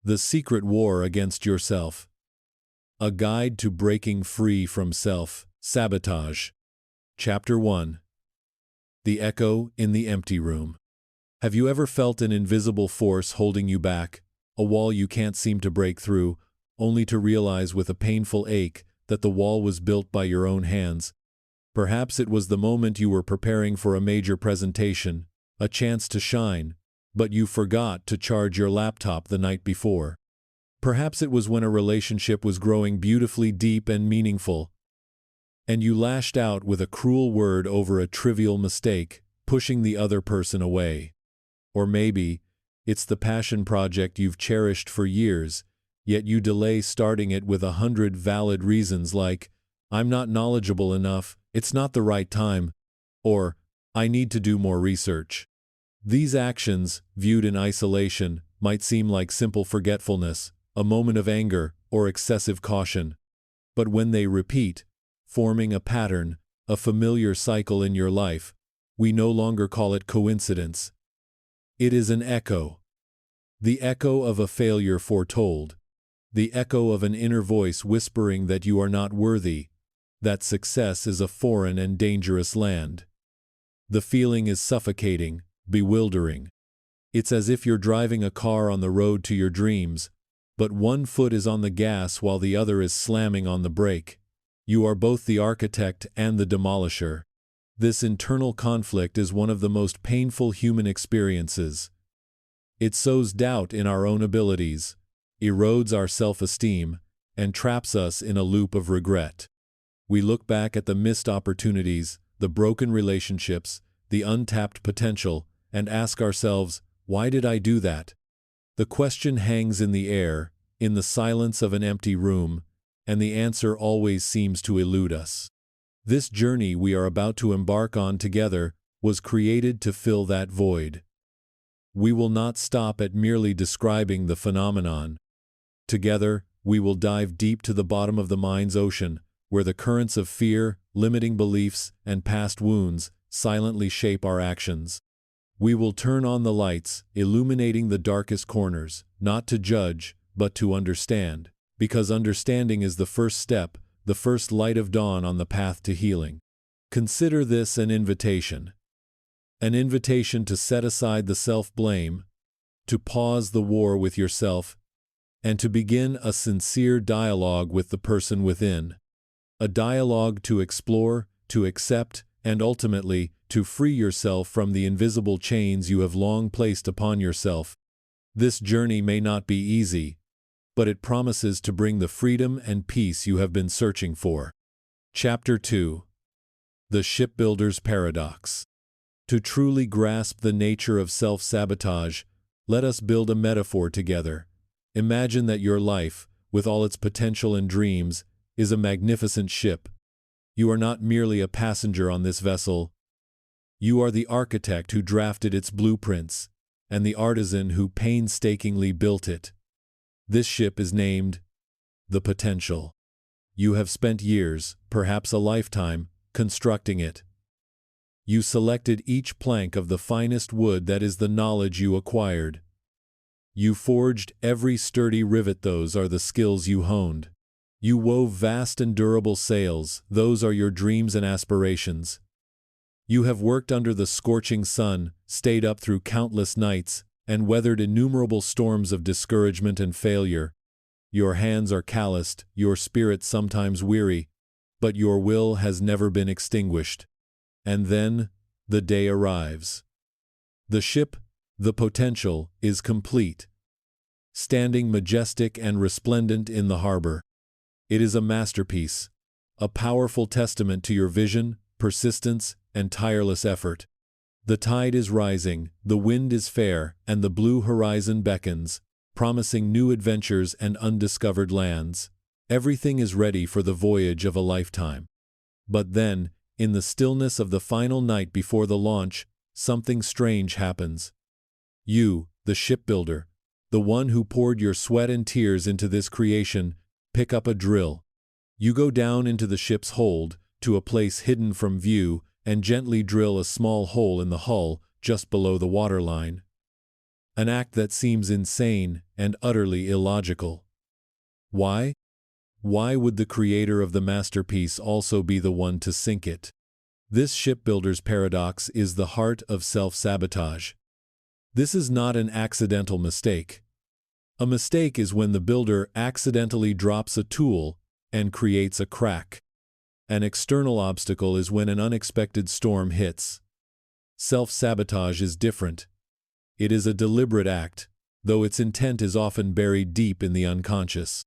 The Secret War Against Yourself. A Guide to Breaking Free from Self-Sabotage. Chapter 1. The Echo in the Empty Room. Have you ever felt an invisible force holding you back, a wall you can't seem to break through, only to realize with a painful ache that the wall was built by your own hands? Perhaps it was the moment you were preparing for a major presentation, a chance to shine, but you forgot to charge your laptop the night before. Perhaps it was when a relationship was growing beautifully deep and meaningful, and you lashed out with a cruel word over a trivial mistake, pushing the other person away. Or maybe it's the passion project you've cherished for years, yet you delay starting it with 100 valid reasons like, "I'm not knowledgeable enough, it's not the right time," or "I need to do more research." These actions, viewed in isolation, might seem like simple forgetfulness, a moment of anger, or excessive caution. But when they repeat, forming a pattern, a familiar cycle in your life, we no longer call it coincidence. It is an echo. The echo of a failure foretold. The echo of an inner voice whispering that you are not worthy, that success is a foreign and dangerous land. The feeling is suffocating, bewildering. It's as if you're driving a car on the road to your dreams, but one foot is on the gas while the other is slamming on the brake. You are both the architect and the demolisher. This internal conflict is one of the most painful human experiences. It sows doubt in our own abilities, erodes our self-esteem, and traps us in a loop of regret. We look back at the missed opportunities, the broken relationships, the untapped potential, and ask ourselves, why did I do that? The question hangs in the air, in the silence of an empty room, and the answer always seems to elude us. This journey we are about to embark on together was created to fill that void. We will not stop at merely describing the phenomenon. Together, we will dive deep to the bottom of the mind's ocean, where the currents of fear, limiting beliefs, and past wounds silently shape our actions. We will turn on the lights, illuminating the darkest corners, not to judge, but to understand, because understanding is the first step, the first light of dawn on the path to healing. Consider this an invitation. An invitation to set aside the self-blame, to pause the war with yourself, and to begin a sincere dialogue with the person within. A dialogue to explore, to accept, and ultimately, to free yourself from the invisible chains you have long placed upon yourself. This journey may not be easy, but it promises to bring the freedom and peace you have been searching for. Chapter 2. The Shipbuilder's Paradox. To truly grasp the nature of self-sabotage, let us build a metaphor together. Imagine that your life, with all its potential and dreams, is a magnificent ship. You are not merely a passenger on this vessel. You are the architect who drafted its blueprints, and the artisan who painstakingly built it. This ship is named the Potential. You have spent years, perhaps a lifetime, constructing it. You selected each plank of the finest wood that is the knowledge you acquired. You forged every sturdy rivet, those are the skills you honed. You wove vast and durable sails, those are your dreams and aspirations. You have worked under the scorching sun, stayed up through countless nights, and weathered innumerable storms of discouragement and failure. Your hands are calloused, your spirit sometimes weary, but your will has never been extinguished. And then, the day arrives. The ship, the Potential, is complete, standing majestic and resplendent in the harbor. It is a masterpiece, a powerful testament to your vision, persistence, and tireless effort. The tide is rising, the wind is fair, and the blue horizon beckons, promising new adventures and undiscovered lands. Everything is ready for the voyage of a lifetime. But then, in the stillness of the final night before the launch, something strange happens. You, the shipbuilder, the one who poured your sweat and tears into this creation, pick up a drill. You go down into the ship's hold, to a place hidden from view, and gently drill a small hole in the hull just below the waterline. an act that seems insane and utterly illogical. Why? Why would the creator of the masterpiece also be the one to sink it? This shipbuilder's paradox is the heart of self-sabotage. This is not an accidental mistake. A mistake is when the builder accidentally drops a tool and creates a crack. An external obstacle is when an unexpected storm hits. Self-sabotage is different. It is a deliberate act, though its intent is often buried deep in the unconscious.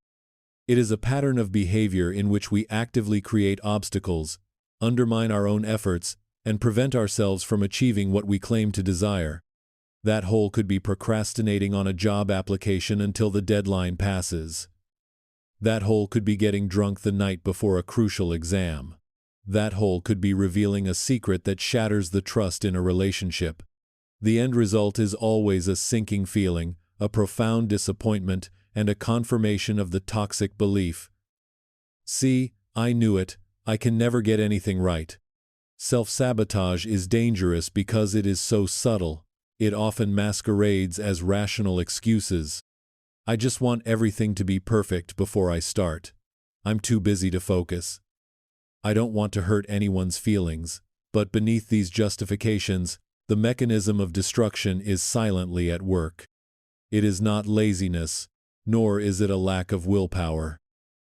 It is a pattern of behavior in which we actively create obstacles, undermine our own efforts, and prevent ourselves from achieving what we claim to desire. That hole could be procrastinating on a job application until the deadline passes. That hole could be getting drunk the night before a crucial exam. That hole could be revealing a secret that shatters the trust in a relationship. The end result is always a sinking feeling, a profound disappointment, and a confirmation of the toxic belief. See, I knew it, I can never get anything right. Self-sabotage is dangerous because it is so subtle. It often masquerades as rational excuses. I just want everything to be perfect before I start. I'm too busy to focus. I don't want to hurt anyone's feelings. But beneath these justifications, the mechanism of destruction is silently at work. It is not laziness, nor is it a lack of willpower.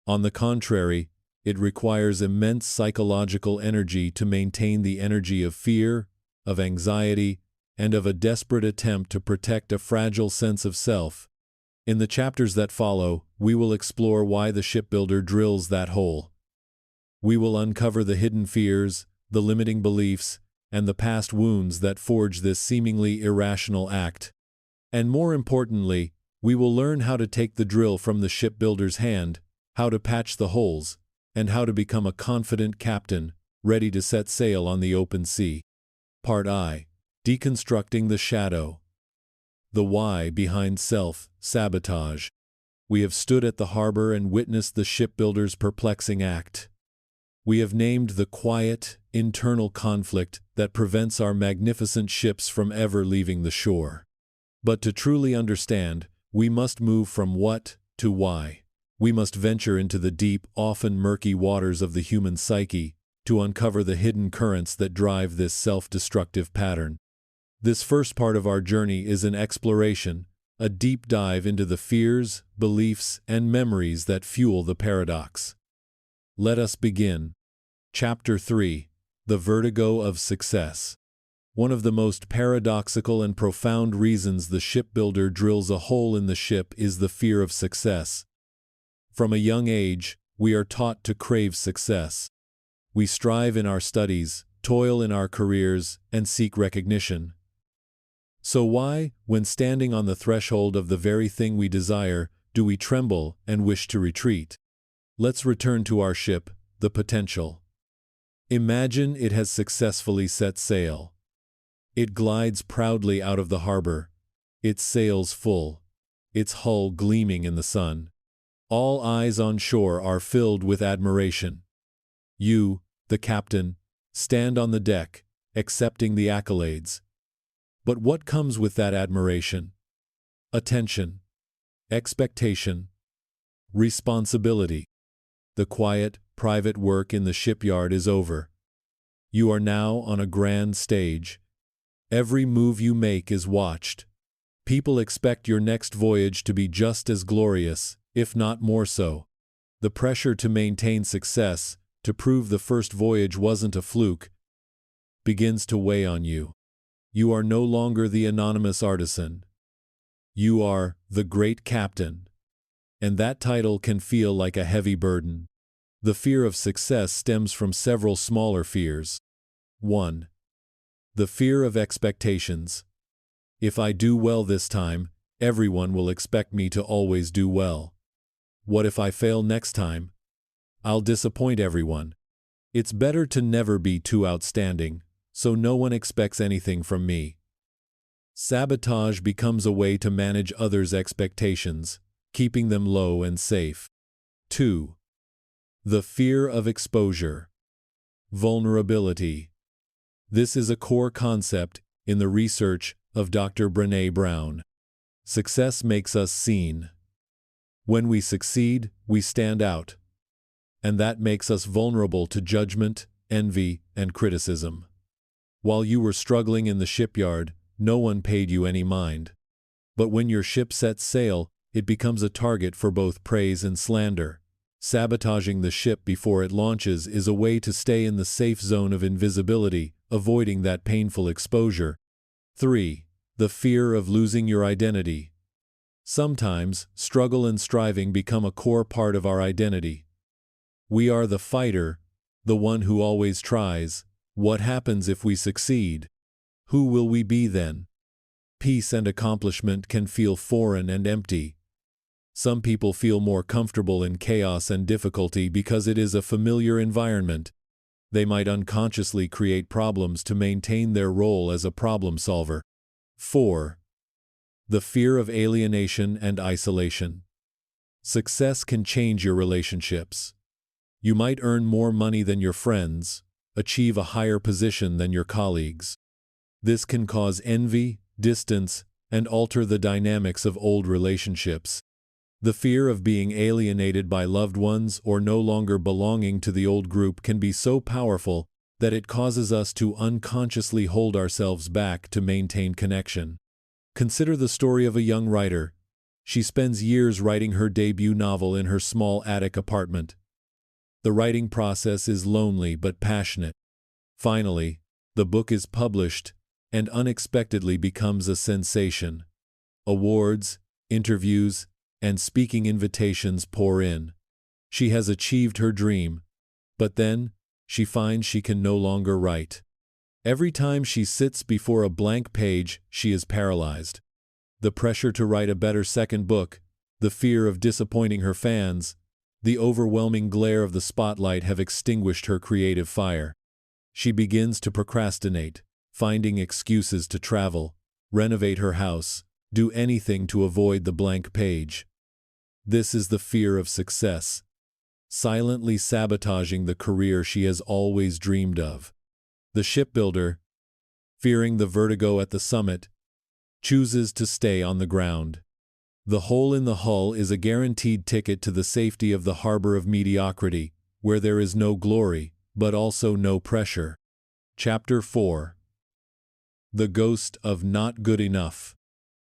On the contrary, it requires immense psychological energy to maintain the energy of fear, of anxiety, and of a desperate attempt to protect a fragile sense of self. In the chapters that follow, we will explore why the shipbuilder drills that hole. We will uncover the hidden fears, the limiting beliefs, and the past wounds that forge this seemingly irrational act. And more importantly, we will learn how to take the drill from the shipbuilder's hand, how to patch the holes, and how to become a confident captain, ready to set sail on the open sea. Part I. Deconstructing the shadow. The why behind self-sabotage. We have stood at the harbor and witnessed the shipbuilder's perplexing act. We have named the quiet, internal conflict that prevents our magnificent ships from ever leaving the shore. But to truly understand, we must move from what to why. We must venture into the deep, often murky waters of the human psyche to uncover the hidden currents that drive this self-destructive pattern. This first part of our journey is an exploration, a deep dive into the fears, beliefs, and memories that fuel the paradox. Let us begin. Chapter 3. The Vertigo of Success. One of the most paradoxical and profound reasons the shipbuilder drills a hole in the ship is the fear of success. From a young age, we are taught to crave success. We strive in our studies, toil in our careers, and seek recognition. So why, when standing on the threshold of the very thing we desire, do we tremble and wish to retreat? Let's return to our ship, the potential. Imagine it has successfully set sail. It glides proudly out of the harbor, its sails full, its hull gleaming in the sun. All eyes on shore are filled with admiration. You, the captain, stand on the deck, accepting the accolades. But what comes with that admiration? Attention, expectation, responsibility. The quiet, private work in the shipyard is over. You are now on a grand stage. Every move you make is watched. People expect your next voyage to be just as glorious, if not more so. The pressure to maintain success, to prove the first voyage wasn't a fluke, begins to weigh on you. You are no longer the anonymous artisan. You are the great captain. And that title can feel like a heavy burden. The fear of success stems from several smaller fears. 1. The fear of expectations. If I do well this time, everyone will expect me to always do well. What if I fail next time? I'll disappoint everyone. It's better to never be too outstanding, so no one expects anything from me. Sabotage becomes a way to manage others' expectations, keeping them low and safe. 2. The fear of exposure. Vulnerability. This is a core concept in the research of Dr. Brené Brown. Success makes us seen. When we succeed, we stand out. And that makes us vulnerable to judgment, envy, and criticism. While you were struggling in the shipyard, no one paid you any mind. But when your ship sets sail, it becomes a target for both praise and slander. Sabotaging the ship before it launches is a way to stay in the safe zone of invisibility, avoiding that painful exposure. 3. The fear of losing your identity. Sometimes, struggle and striving become a core part of our identity. We are the fighter, the one who always tries. What happens if we succeed? Who will we be then? Peace and accomplishment can feel foreign and empty. Some people feel more comfortable in chaos and difficulty because it is a familiar environment. They might unconsciously create problems to maintain their role as a problem solver. 4. The fear of alienation and isolation. Success can change your relationships. You might earn more money than your friends, achieve a higher position than your colleagues. This can cause envy, distance, and alter the dynamics of old relationships. The fear of being alienated by loved ones or no longer belonging to the old group can be so powerful that it causes us to unconsciously hold ourselves back to maintain connection. Consider the story of a young writer. She spends years writing her debut novel in her small attic apartment. The writing process is lonely but passionate. Finally, the book is published and unexpectedly becomes a sensation. Awards, interviews, and speaking invitations pour in. She has achieved her dream, but then she finds she can no longer write. Every time she sits before a blank page, she is paralyzed. The pressure to write a better second book, the fear of disappointing her fans, the overwhelming glare of the spotlight have extinguished her creative fire. She begins to procrastinate, finding excuses to travel, renovate her house, do anything to avoid the blank page. This is the fear of success, silently sabotaging the career she has always dreamed of. The shipbuilder, fearing the vertigo at the summit, chooses to stay on the ground. The hole in the hull is a guaranteed ticket to the safety of the harbor of mediocrity, where there is no glory, but also no pressure. Chapter 4. The Ghost of Not Good Enough.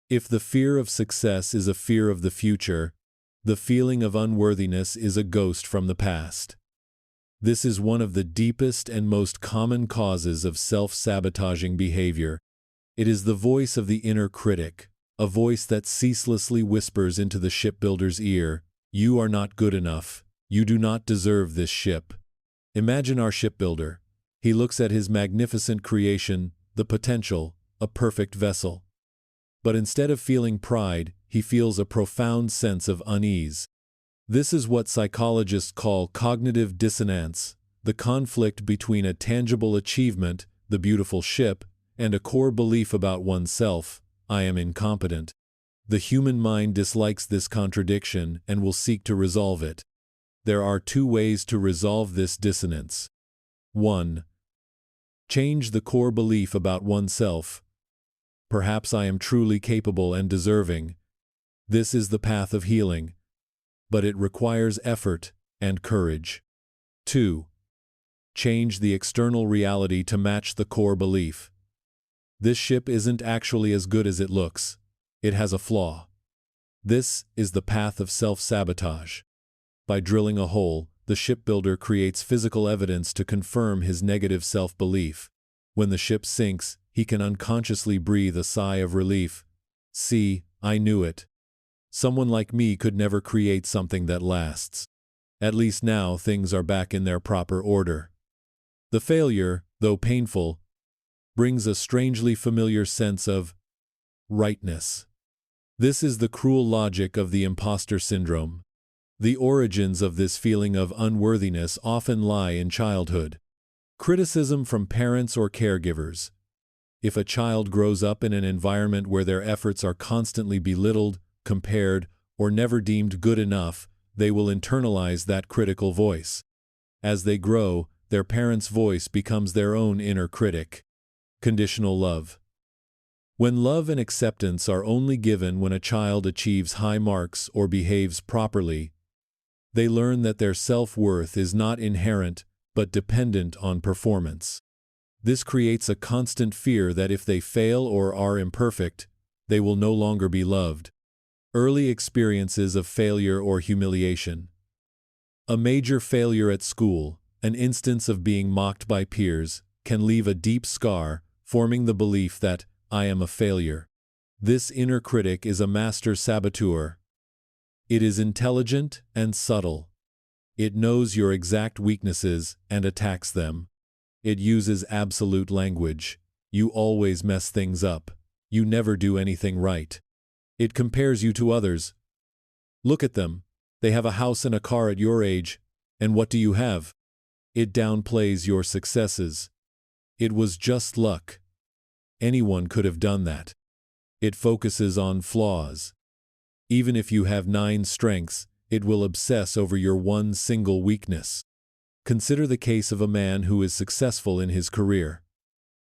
If the fear of success is a fear of the future, the feeling of unworthiness is a ghost from the past. This is one of the deepest and most common causes of self-sabotaging behavior. It is the voice of the inner critic, a voice that ceaselessly whispers into the shipbuilder's ear, "You are not good enough. You do not deserve this ship." Imagine our shipbuilder. He looks at his magnificent creation, the potential, a perfect vessel. But instead of feeling pride, he feels a profound sense of unease. This is what psychologists call cognitive dissonance, the conflict between a tangible achievement, the beautiful ship, and a core belief about oneself, "I am incompetent." The human mind dislikes this contradiction and will seek to resolve it. There are 2 ways to resolve this dissonance. 1. Change the core belief about oneself. Perhaps I am truly capable and deserving. This is the path of healing, but it requires effort and courage. 2. Change the external reality to match the core belief. This ship isn't actually as good as it looks. It has a flaw. This is the path of self-sabotage. By drilling a hole, the shipbuilder creates physical evidence to confirm his negative self-belief. When the ship sinks, he can unconsciously breathe a sigh of relief. "See, I knew it. Someone like me could never create something that lasts. At least now things are back in their proper order." The failure, though painful, brings a strangely familiar sense of rightness. This is the cruel logic of the imposter syndrome. The origins of this feeling of unworthiness often lie in childhood. Criticism from parents or caregivers. If a child grows up in an environment where their efforts are constantly belittled, compared, or never deemed good enough, they will internalize that critical voice. As they grow, their parents' voice becomes their own inner critic. Conditional love. When love and acceptance are only given when a child achieves high marks or behaves properly, they learn that their self-worth is not inherent but dependent on performance. This creates a constant fear that if they fail or are imperfect, they will no longer be loved. Early experiences of failure or humiliation. A major failure at school, an instance of being mocked by peers, can leave a deep scar, forming the belief that I am a failure. This inner critic is a master saboteur. It is intelligent and subtle. It knows your exact weaknesses and attacks them. It uses absolute language. You always mess things up. You never do anything right. It compares you to others. Look at them. They have a house and a car at your age, and what do you have? It downplays your successes. It was just luck. Anyone could have done that. It focuses on flaws. Even if you have 9 strengths, it will obsess over your one single weakness. Consider the case of a man who is successful in his career.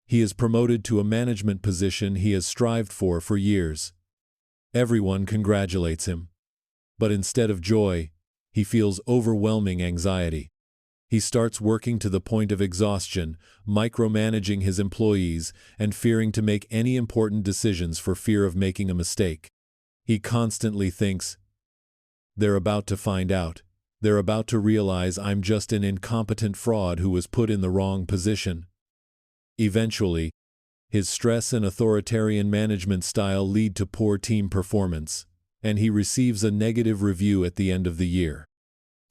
He is promoted to a management position he has strived for years. Everyone congratulates him. But instead of joy, he feels overwhelming anxiety. He starts working to the point of exhaustion, micromanaging his employees, and fearing to make any important decisions for fear of making a mistake. He constantly thinks, they're about to find out. They're about to realize I'm just an incompetent fraud who was put in the wrong position. Eventually, his stress and authoritarian management style lead to poor team performance, and he receives a negative review at the end of the year.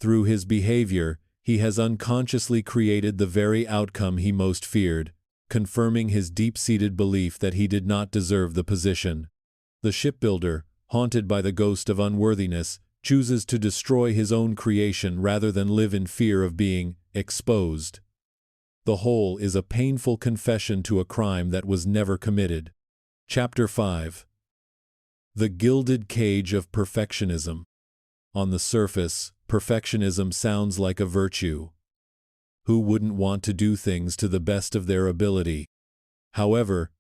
Through his behavior, he has unconsciously created the very outcome he most feared, confirming his deep-seated belief that he did not deserve the position. The shipbuilder, haunted by the ghost of unworthiness, chooses to destroy his own creation rather than live in fear of being exposed. The whole is a painful confession to a crime that was never committed. Chapter 5. The Gilded Cage of Perfectionism. On the surface, perfectionism sounds like a virtue. Who wouldn't want to do things to the best of their ability? However,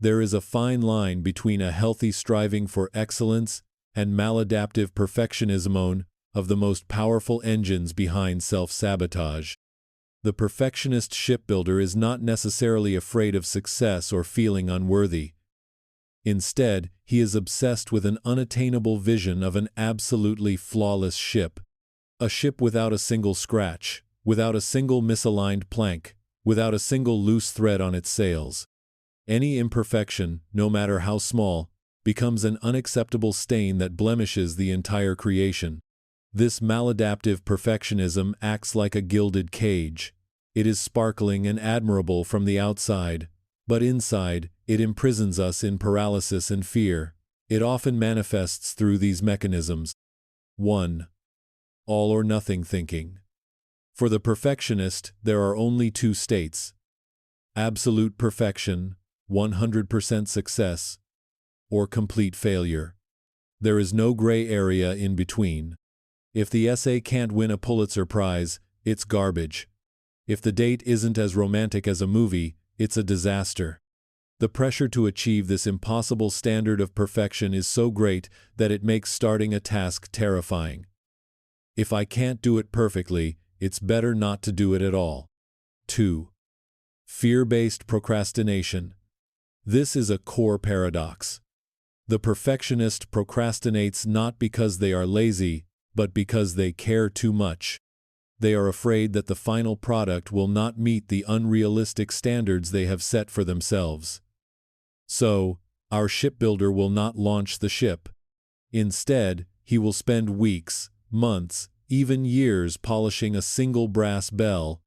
there is a fine line between a healthy striving for excellence and maladaptive perfectionism, one of the most powerful engines behind self-sabotage. The perfectionist shipbuilder is not necessarily afraid of success or feeling unworthy. Instead, he is obsessed with an unattainable vision of an absolutely flawless ship. A ship without a single scratch, without a single misaligned plank, without a single loose thread on its sails. Any imperfection, no matter how small, becomes an unacceptable stain that blemishes the entire creation. This maladaptive perfectionism acts like a gilded cage. It is sparkling and admirable from the outside, but inside, it imprisons us in paralysis and fear. It often manifests through these mechanisms. 1. All or nothing thinking. For the perfectionist, there are only 2 states: absolute perfection, 100% success, or complete failure. There is no gray area in between. If the essay can't win a Pulitzer Prize, it's garbage. If the date isn't as romantic as a movie, it's a disaster. The pressure to achieve this impossible standard of perfection is so great that it makes starting a task terrifying. If I can't do it perfectly, it's better not to do it at all. 2. Fear-based procrastination. This is a core paradox. The perfectionist procrastinates not because they are lazy, but because they care too much. They are afraid that the final product will not meet the unrealistic standards they have set for themselves. So, our shipbuilder will not launch the ship. Instead, he will spend weeks, months, even years polishing a single brass bell,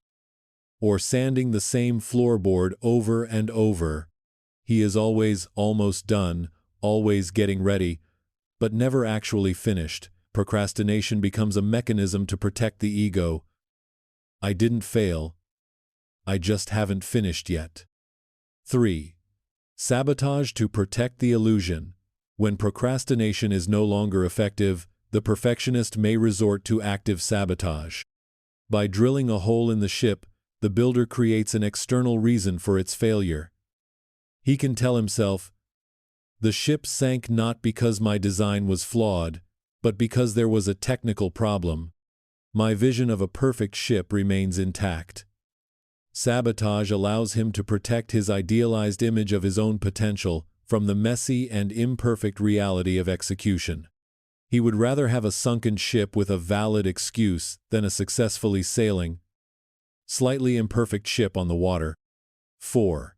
or sanding the same floorboard over and over. He is always almost done, always getting ready, but never actually finished. Procrastination becomes a mechanism to protect the ego. I didn't fail. I just haven't finished yet. 3. Sabotage to protect the illusion. When procrastination is no longer effective, the perfectionist may resort to active sabotage. By drilling a hole in the ship, the builder creates an external reason for its failure. He can tell himself, The ship sank not because my design was flawed, but because there was a technical problem. My vision of a perfect ship remains intact. Sabotage allows him to protect his idealized image of his own potential from the messy and imperfect reality of execution. He would rather have a sunken ship with a valid excuse than a successfully sailing, slightly imperfect ship on the water. 4.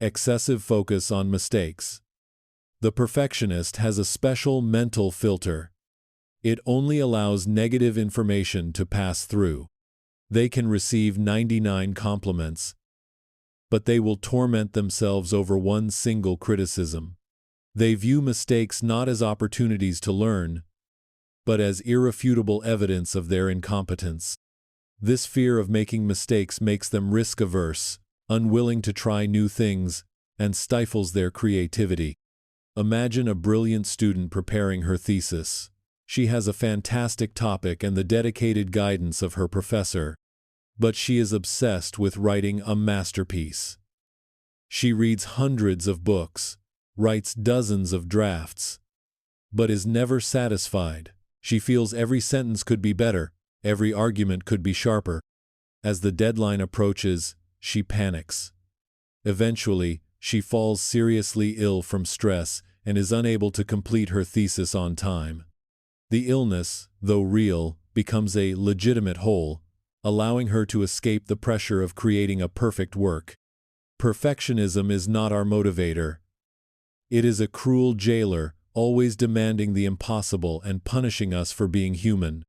Excessive focus on mistakes. The perfectionist has a special mental filter. It only allows negative information to pass through. They can receive 99 compliments, but they will torment themselves over one single criticism. They view mistakes not as opportunities to learn, but as irrefutable evidence of their incompetence. This fear of making mistakes makes them risk-averse, unwilling to try new things, and stifles their creativity. Imagine a brilliant student preparing her thesis. She has a fantastic topic and the dedicated guidance of her professor, but she is obsessed with writing a masterpiece. She reads hundreds of books, writes dozens of drafts, but is never satisfied. She feels every sentence could be better, every argument could be sharper. As the deadline approaches, she panics. Eventually, she falls seriously ill from stress and is unable to complete her thesis on time. The illness, though real, becomes a legitimate whole, allowing her to escape the pressure of creating a perfect work. Perfectionism is not our motivator. It is a cruel jailer, always demanding the impossible and punishing us for being human.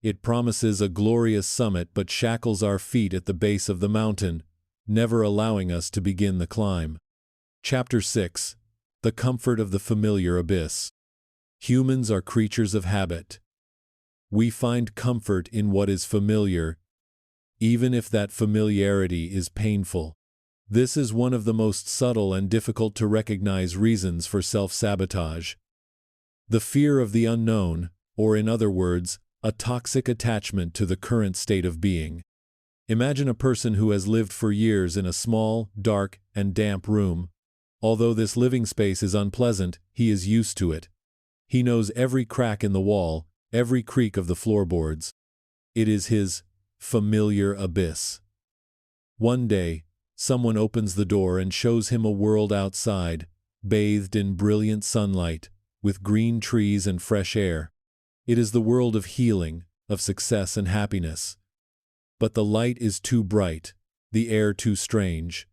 It promises a glorious summit but shackles our feet at the base of the mountain, never allowing us to begin the climb. Chapter 6. The Comfort of the Familiar Abyss. Humans are creatures of habit. We find comfort in what is familiar, even if that familiarity is painful. This is one of the most subtle and difficult to recognize reasons for self-sabotage. The fear of the unknown, or in other words, a toxic attachment to the current state of being. Imagine a person who has lived for years in a small, dark, and damp room. Although this living space is unpleasant, he is used to it. He knows every crack in the wall, every creak of the floorboards. It is his familiar abyss. One day, someone opens the door and shows him a world outside, bathed in brilliant sunlight, with green trees and fresh air. It is the world of healing, of success and happiness. But the light is too bright, the air too strange.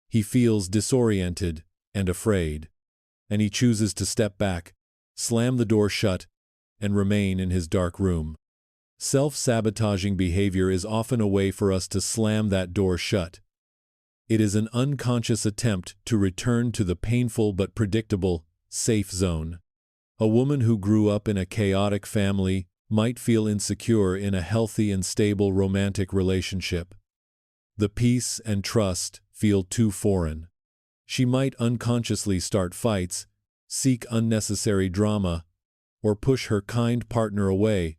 He feels disoriented and afraid, and he chooses to step back, slam the door shut, and remain in his dark room. Self-sabotaging behavior is often a way for us to slam that door shut. It is an unconscious attempt to return to the painful but predictable, safe zone. A woman who grew up in a chaotic family might feel insecure in a healthy and stable romantic relationship. The peace and trust feel too foreign. She might unconsciously start fights, seek unnecessary drama, or push her kind partner away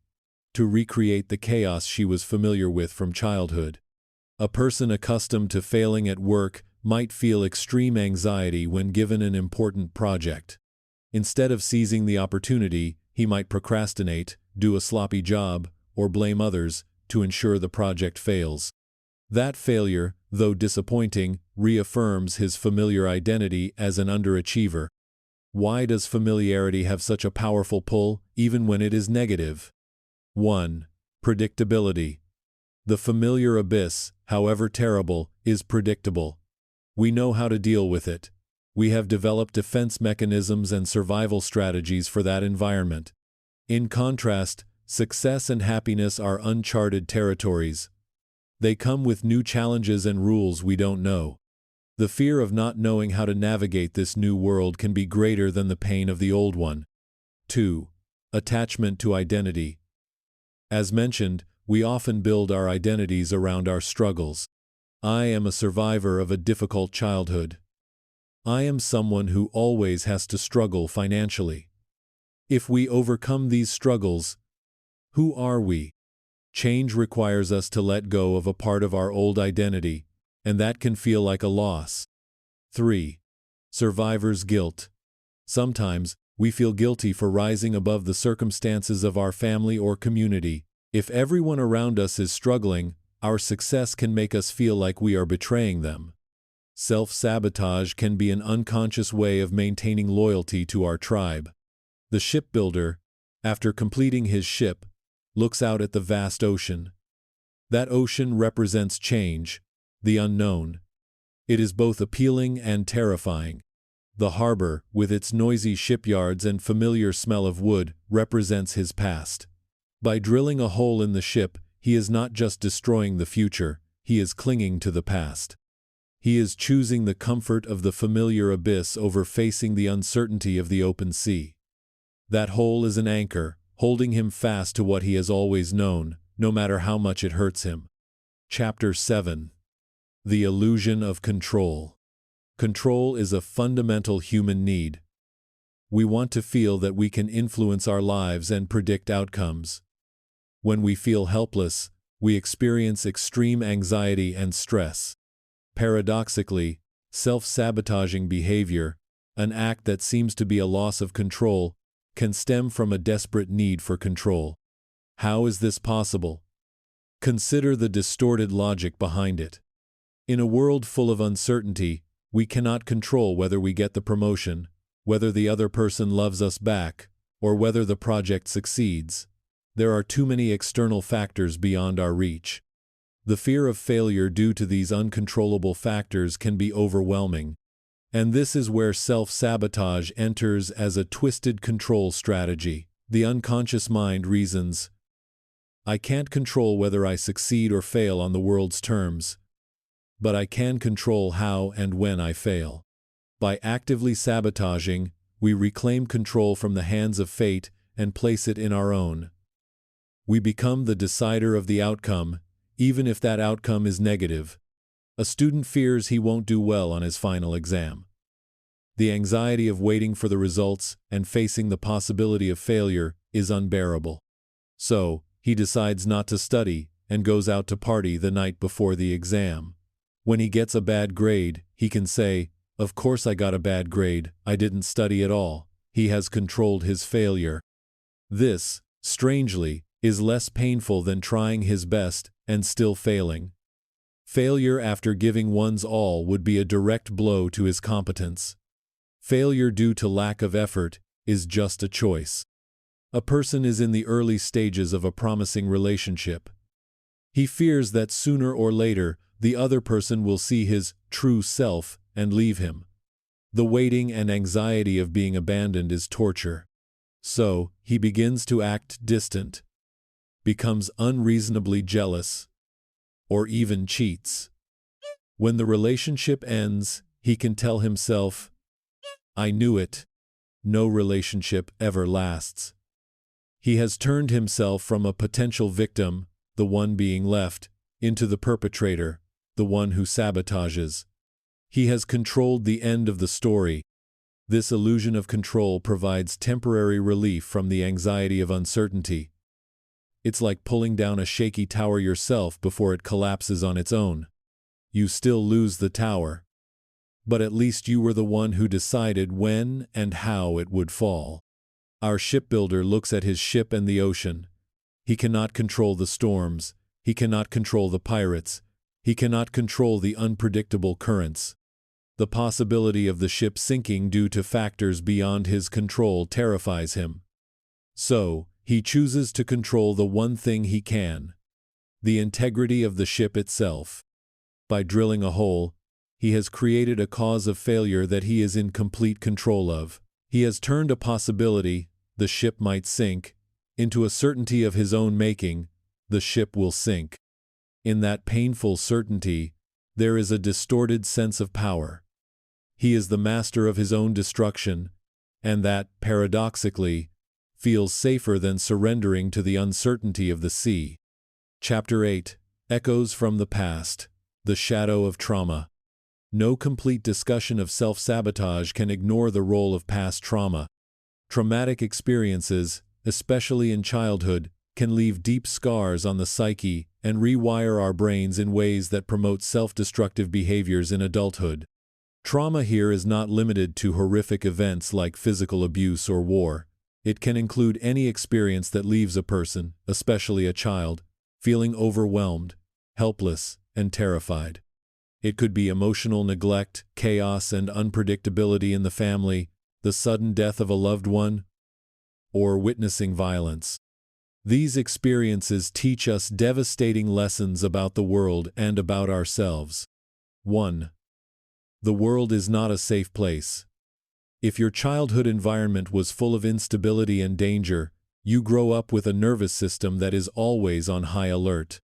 to recreate the chaos she was familiar with from childhood. A person accustomed to failing at work might feel extreme anxiety when given an important project. Instead of seizing the opportunity, he might procrastinate, do a sloppy job, or blame others to ensure the project fails. That failure, though disappointing, reaffirms his familiar identity as an underachiever. Why does familiarity have such a powerful pull, even when it is negative? 1. Predictability. The familiar abyss, however terrible, is predictable. We know how to deal with it. We have developed defense mechanisms and survival strategies for that environment. In contrast, success and happiness are uncharted territories. They come with new challenges and rules we don't know. The fear of not knowing how to navigate this new world can be greater than the pain of the old one. 2. Attachment to identity. As mentioned, we often build our identities around our struggles. I am a survivor of a difficult childhood. I am someone who always has to struggle financially. If we overcome these struggles, who are we? Change requires us to let go of a part of our old identity, and that can feel like a loss. 3. Survivor's guilt. Sometimes, we feel guilty for rising above the circumstances of our family or community. If everyone around us is struggling, our success can make us feel like we are betraying them. Self-sabotage can be an unconscious way of maintaining loyalty to our tribe. The shipbuilder, after completing his ship, looks out at the vast ocean. That ocean represents change, the unknown. It is both appealing and terrifying. The harbor, with its noisy shipyards and familiar smell of wood, represents his past. By drilling a hole in the ship, he is not just destroying the future, he is clinging to the past. He is choosing the comfort of the familiar abyss over facing the uncertainty of the open sea. That hole is an anchor, holding him fast to what he has always known, no matter how much it hurts him. Chapter 7. The Illusion of Control. Control is a fundamental human need. We want to feel that we can influence our lives and predict outcomes. When we feel helpless, we experience extreme anxiety and stress. Paradoxically, self-sabotaging behavior, an act that seems to be a loss of control, can stem from a desperate need for control. How is this possible? Consider the distorted logic behind it. In a world full of uncertainty, we cannot control whether we get the promotion, whether the other person loves us back, or whether the project succeeds. There are too many external factors beyond our reach. The fear of failure due to these uncontrollable factors can be overwhelming. And this is where self-sabotage enters as a twisted control strategy. The unconscious mind reasons, I can't control whether I succeed or fail on the world's terms, but I can control how and when I fail. By actively sabotaging, we reclaim control from the hands of fate and place it in our own. We become the decider of the outcome, even if that outcome is negative. A student fears he won't do well on his final exam. The anxiety of waiting for the results and facing the possibility of failure is unbearable. So, he decides not to study and goes out to party the night before the exam. When he gets a bad grade, he can say, "Of course I got a bad grade, I didn't study at all." He has controlled his failure. This, strangely, is less painful than trying his best and still failing. Failure after giving one's all would be a direct blow to his competence. Failure due to lack of effort is just a choice. A person is in the early stages of a promising relationship. He fears that sooner or later, the other person will see his true self and leave him. The waiting and anxiety of being abandoned is torture. So, he begins to act distant, becomes unreasonably jealous, or even cheats. When the relationship ends, he can tell himself, "I knew it. No relationship ever lasts." He has turned himself from a potential victim, the one being left, into the perpetrator, the one who sabotages. He has controlled the end of the story. This illusion of control provides temporary relief from the anxiety of uncertainty. It's like pulling down a shaky tower yourself before it collapses on its own. You still lose the tower, but at least you were the one who decided when and how it would fall. Our shipbuilder looks at his ship and the ocean. He cannot control the storms. He cannot control the pirates. He cannot control the unpredictable currents. The possibility of the ship sinking due to factors beyond his control terrifies him. So, he chooses to control the one thing he can: the integrity of the ship itself. By drilling a hole, he has created a cause of failure that he is in complete control of. He has turned a possibility, the ship might sink, into a certainty of his own making, the ship will sink. In that painful certainty, there is a distorted sense of power. He is the master of his own destruction, and that, paradoxically, feels safer than surrendering to the uncertainty of the sea. Chapter 8. Echoes from the Past. The Shadow of Trauma. No complete discussion of self-sabotage can ignore the role of past trauma. Traumatic experiences, especially in childhood, can leave deep scars on the psyche and rewire our brains in ways that promote self-destructive behaviors in adulthood. Trauma here is not limited to horrific events like physical abuse or war. It can include any experience that leaves a person, especially a child, feeling overwhelmed, helpless, and terrified. It could be emotional neglect, chaos and unpredictability in the family, the sudden death of a loved one, or witnessing violence. These experiences teach us devastating lessons about the world and about ourselves. 1. The world is not a safe place. If your childhood environment was full of instability and danger, you grow up with a nervous system that is always on high alert.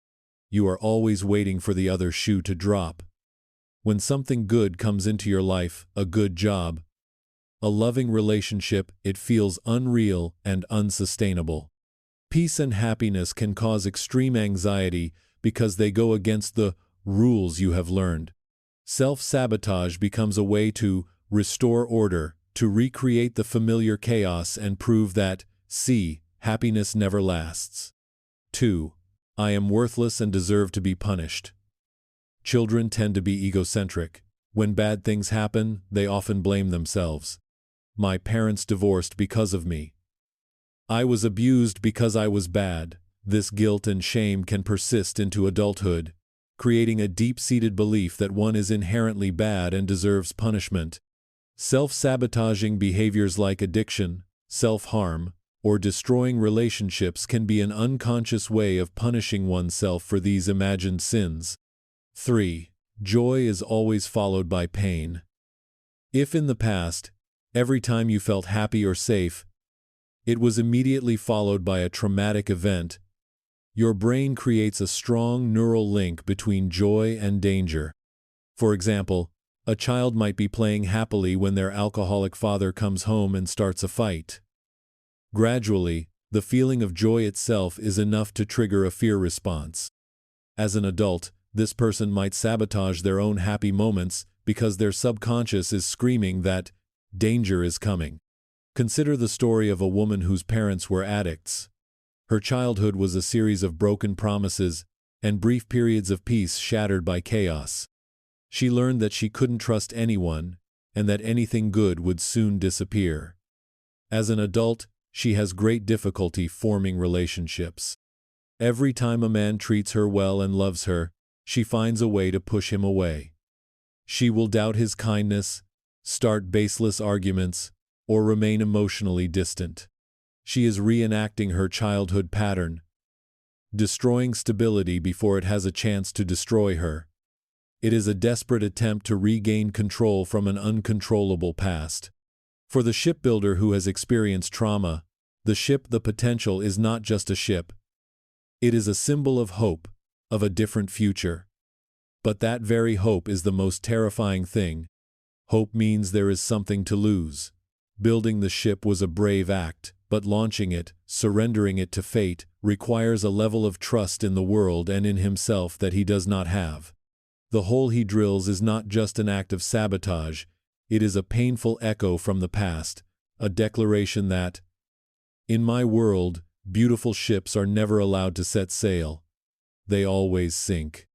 You are always waiting for the other shoe to drop. When something good comes into your life, a good job, a loving relationship, it feels unreal and unsustainable. Peace and happiness can cause extreme anxiety because they go against the rules you have learned. Self-sabotage becomes a way to restore order, to recreate the familiar chaos and prove that, see, happiness never lasts. 2. I am worthless and deserve to be punished. Children tend to be egocentric. When bad things happen, they often blame themselves. My parents divorced because of me. I was abused because I was bad. This guilt and shame can persist into adulthood, creating a deep-seated belief that one is inherently bad and deserves punishment. Self-sabotaging behaviors like addiction, self-harm, or destroying relationships can be an unconscious way of punishing oneself for these imagined sins. 3. Joy is always followed by pain. If in the past, every time you felt happy or safe, it was immediately followed by a traumatic event, your brain creates a strong neural link between joy and danger. For example, a child might be playing happily when their alcoholic father comes home and starts a fight. Gradually, the feeling of joy itself is enough to trigger a fear response. As an adult, this person might sabotage their own happy moments because their subconscious is screaming that danger is coming. Consider the story of a woman whose parents were addicts. Her childhood was a series of broken promises and brief periods of peace shattered by chaos. She learned that she couldn't trust anyone and that anything good would soon disappear. As an adult, she has great difficulty forming relationships. Every time a man treats her well and loves her, she finds a way to push him away. She will doubt his kindness, start baseless arguments, or remain emotionally distant. She is reenacting her childhood pattern, destroying stability before it has a chance to destroy her. It is a desperate attempt to regain control from an uncontrollable past. For the shipbuilder who has experienced trauma, the potential is not just a ship. It is a symbol of hope, of a different future. But that very hope is the most terrifying thing. Hope means there is something to lose. Building the ship was a brave act, but launching it, surrendering it to fate, requires a level of trust in the world and in himself that he does not have. The hole he drills is not just an act of sabotage, it is a painful echo from the past, a declaration that, in my world, beautiful ships are never allowed to set sail. They always sink.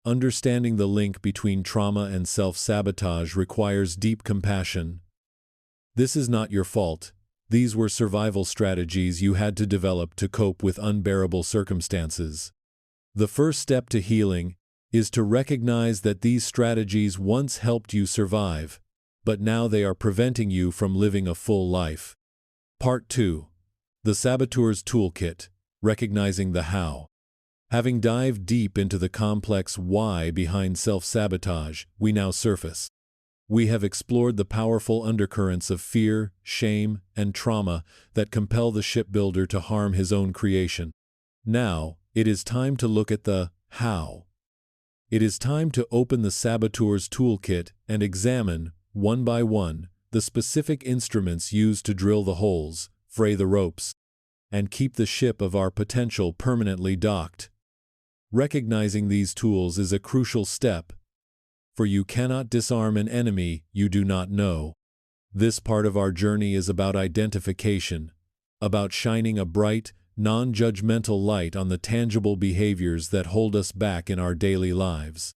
Understanding the link between trauma and self-sabotage requires deep compassion. This is not your fault. These were survival strategies you had to develop to cope with unbearable circumstances. The first step to healing is to recognize that these strategies once helped you survive, but now they are preventing you from living a full life. Part 2. The Saboteur's Toolkit, Recognizing the How. Having dived deep into the complex why behind self-sabotage, we now surface. We have explored the powerful undercurrents of fear, shame, and trauma that compel the shipbuilder to harm his own creation. Now, it is time to look at the how. It is time to open the Saboteur's Toolkit and examine, one by one, the specific instruments used to drill the holes, fray the ropes, and keep the ship of our potential permanently docked. Recognizing these tools is a crucial step, for you cannot disarm an enemy you do not know. This part of our journey is about identification, about shining a bright, non-judgmental light on the tangible behaviors that hold us back in our daily lives.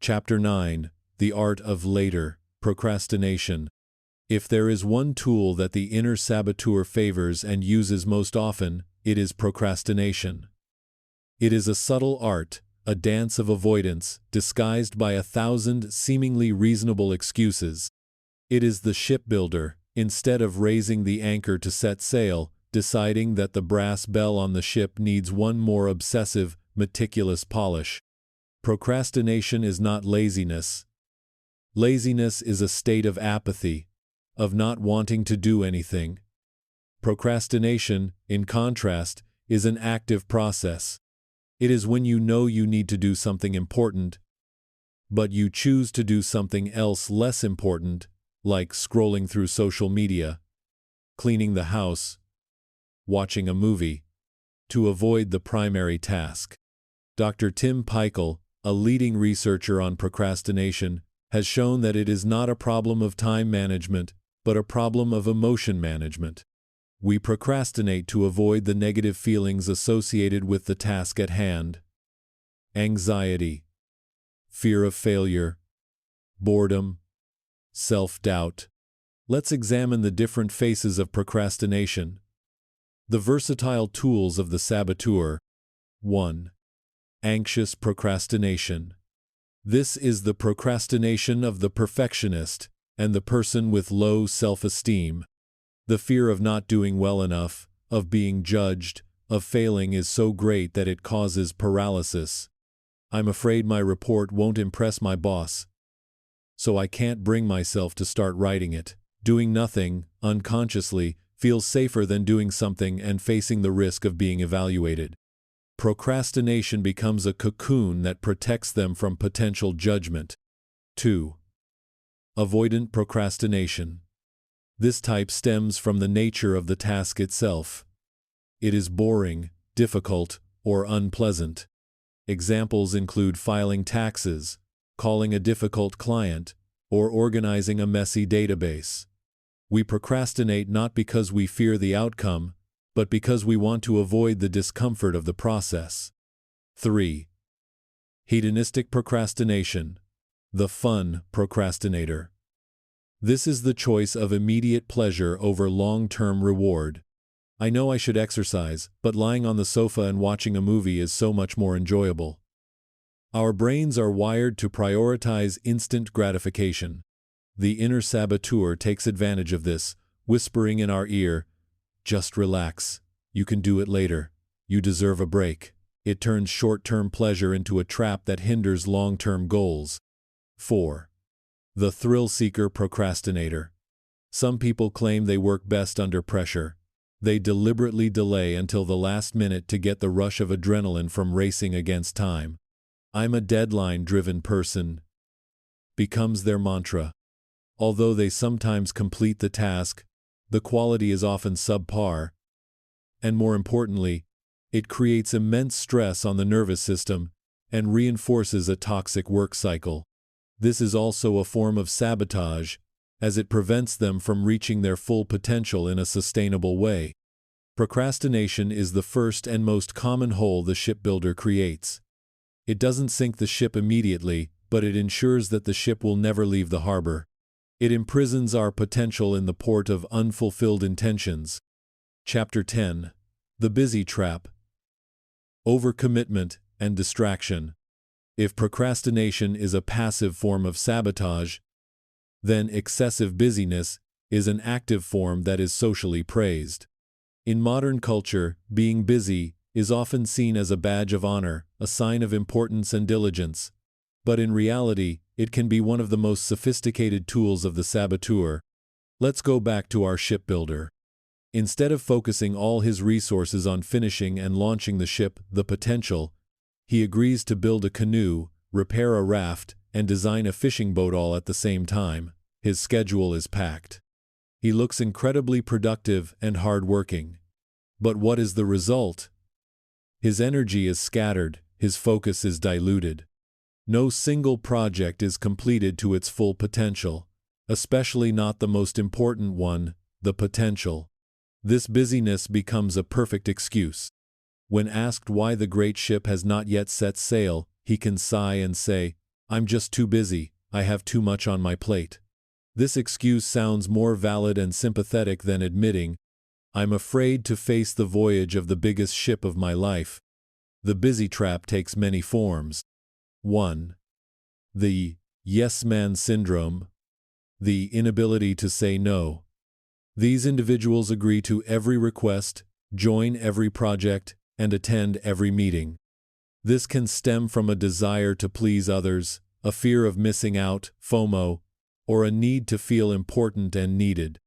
Chapter 9, The Art of Later, Procrastination. If there is one tool that the inner saboteur favors and uses most often, it is procrastination. It is a subtle art, a dance of avoidance, disguised by 1,000 seemingly reasonable excuses. It is the shipbuilder, instead of raising the anchor to set sail, deciding that the brass bell on the ship needs one more obsessive, meticulous polish. Procrastination is not laziness. Laziness is a state of apathy, of not wanting to do anything. Procrastination, in contrast, is an active process. It is when you know you need to do something important, but you choose to do something else less important, like scrolling through social media, cleaning the house, watching a movie, to avoid the primary task. Dr. Tim Peichel, a leading researcher on procrastination, has shown that it is not a problem of time management, but a problem of emotion management. We procrastinate to avoid the negative feelings associated with the task at hand. Anxiety, fear of failure, boredom, self-doubt. Let's examine the different faces of procrastination. The versatile tools of the saboteur. 1. Anxious procrastination. This is the procrastination of the perfectionist and the person with low self-esteem. The fear of not doing well enough, of being judged, of failing is so great that it causes paralysis. I'm afraid my report won't impress my boss, so I can't bring myself to start writing it. Doing nothing, unconsciously, feels safer than doing something and facing the risk of being evaluated. Procrastination becomes a cocoon that protects them from potential judgment. 2. Avoidant procrastination. This type stems from the nature of the task itself. It is boring, difficult, or unpleasant. Examples include filing taxes, calling a difficult client, or organizing a messy database. We procrastinate not because we fear the outcome, but because we want to avoid the discomfort of the process. 3. Hedonistic procrastination. The fun procrastinator. This is the choice of immediate pleasure over long-term reward. I know I should exercise, but lying on the sofa and watching a movie is so much more enjoyable. Our brains are wired to prioritize instant gratification. The inner saboteur takes advantage of this, whispering in our ear, "Just relax. You can do it later. You deserve a break." It turns short-term pleasure into a trap that hinders long-term goals. 4. The thrill-seeker procrastinator. Some people claim they work best under pressure. They deliberately delay until the last minute to get the rush of adrenaline from racing against time. "I'm a deadline-driven person," becomes their mantra. Although they sometimes complete the task, the quality is often subpar. And more importantly, it creates immense stress on the nervous system and reinforces a toxic work cycle. This is also a form of sabotage, as it prevents them from reaching their full potential in a sustainable way. Procrastination is the first and most common hole the shipbuilder creates. It doesn't sink the ship immediately, but it ensures that the ship will never leave the harbor. It imprisons our potential in the port of unfulfilled intentions. Chapter 10. The Busy Trap. Overcommitment and distraction. If procrastination is a passive form of sabotage, then excessive busyness is an active form that is socially praised. In modern culture, being busy is often seen as a badge of honor, a sign of importance and diligence. But in reality, it can be one of the most sophisticated tools of the saboteur. Let's go back to our shipbuilder. Instead of focusing all his resources on finishing and launching the ship, the Potential, he agrees to build a canoe, repair a raft, and design a fishing boat all at the same time. His schedule is packed. He looks incredibly productive and hard-working. But what is the result? His energy is scattered, his focus is diluted. No single project is completed to its full potential, especially not the most important one, the Potential. This busyness becomes a perfect excuse. When asked why the great ship has not yet set sail, he can sigh and say, "I'm just too busy, I have too much on my plate." This excuse sounds more valid and sympathetic than admitting, "I'm afraid to face the voyage of the biggest ship of my life." The busy trap takes many forms. 1. The yes man syndrome, the inability to say no. These individuals agree to every request, join every project, and attend every meeting. This can stem from a desire to please others, a fear of missing out, FOMO, or a need to feel important and needed.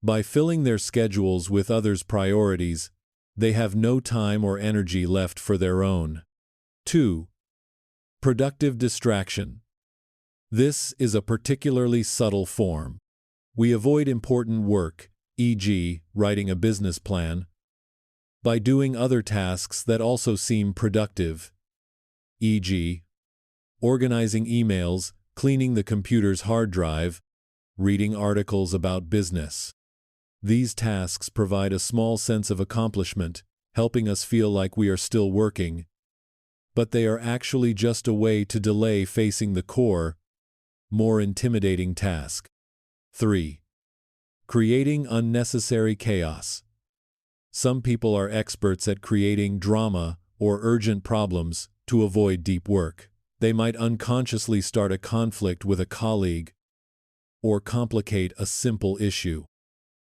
By filling their schedules with others' priorities, they have no time or energy left for their own. 2. Productive distraction. This is a particularly subtle form. We avoid important work, e.g., writing a business plan, by doing other tasks that also seem productive, e.g., organizing emails, cleaning the computer's hard drive, reading articles about business. These tasks provide a small sense of accomplishment, helping us feel like we are still working, but they are actually just a way to delay facing the core, more intimidating task. 3. Creating unnecessary chaos. Some people are experts at creating drama or urgent problems to avoid deep work. They might unconsciously start a conflict with a colleague or complicate a simple issue.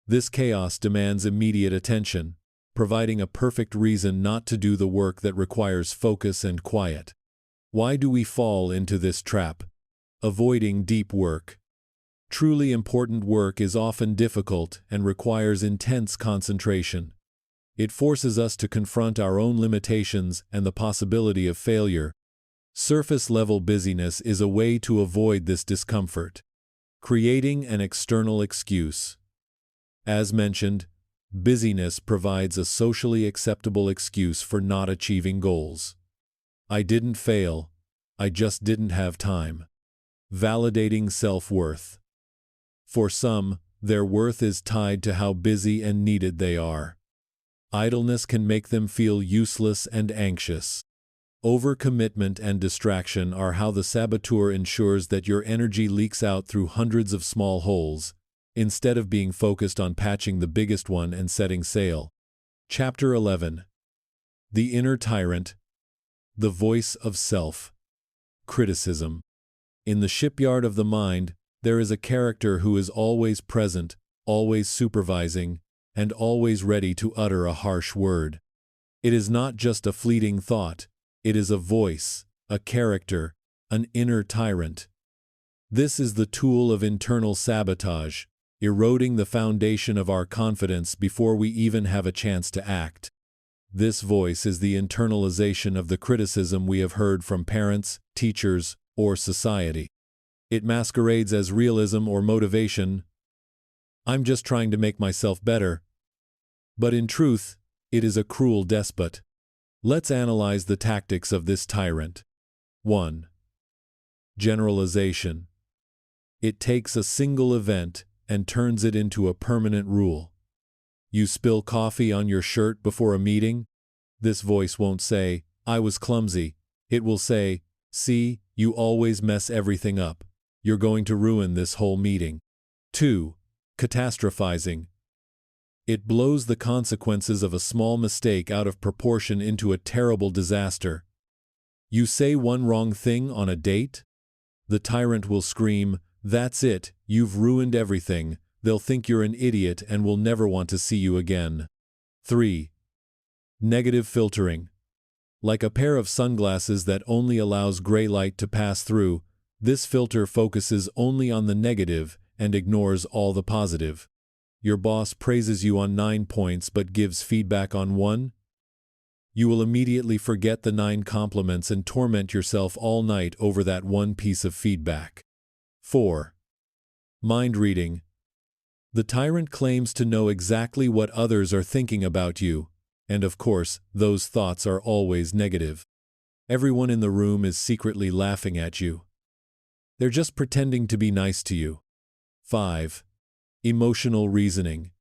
This chaos demands immediate attention, providing a perfect reason not to do the work that requires focus and quiet. Why do we fall into this trap? Avoiding deep work. Truly important work is often difficult and requires intense concentration. It forces us to confront our own limitations and the possibility of failure. Surface-level busyness is a way to avoid this discomfort. Creating an external excuse. As mentioned, busyness provides a socially acceptable excuse for not achieving goals. I didn't fail, I just didn't have time. Validating self-worth. For some, their worth is tied to how busy and needed they are. Idleness can make them feel useless and anxious. Overcommitment and distraction are how the saboteur ensures that your energy leaks out through hundreds of small holes, instead of being focused on patching the biggest one and setting sail. Chapter 11. The Inner Tyrant. The Voice of Self. Criticism. In the shipyard of the mind, there is a character who is always present, always supervising, and always ready to utter a harsh word. It is not just a fleeting thought, it is a voice, a character, an inner tyrant. This is the tool of internal sabotage, eroding the foundation of our confidence before we even have a chance to act. This voice is the internalization of the criticism we have heard from parents, teachers, or society. It masquerades as realism or motivation. I'm just trying to make myself better. But in truth, it is a cruel despot. Let's analyze the tactics of this tyrant. 1. Generalization. It takes a single event and turns it into a permanent rule. You spill coffee on your shirt before a meeting? This voice won't say, "I was clumsy." It will say, "See, you always mess everything up. You're going to ruin this whole meeting." 2. Catastrophizing. It blows the consequences of a small mistake out of proportion into a terrible disaster. You say one wrong thing on a date? The tyrant will scream, "That's it, you've ruined everything." They'll think you're an idiot and will never want to see you again. 3. Negative filtering. Like a pair of sunglasses that only allows gray light to pass through, this filter focuses only on the negative and ignores all the positive. Your boss praises you on 9 points but gives feedback on 1? You will immediately forget the 9 compliments and torment yourself all night over that one piece of feedback. 4. Mind reading. The tyrant claims to know exactly what others are thinking about you, and of course, those thoughts are always negative. Everyone in the room is secretly laughing at you. They're just pretending to be nice to you. 5. Emotional reasoning.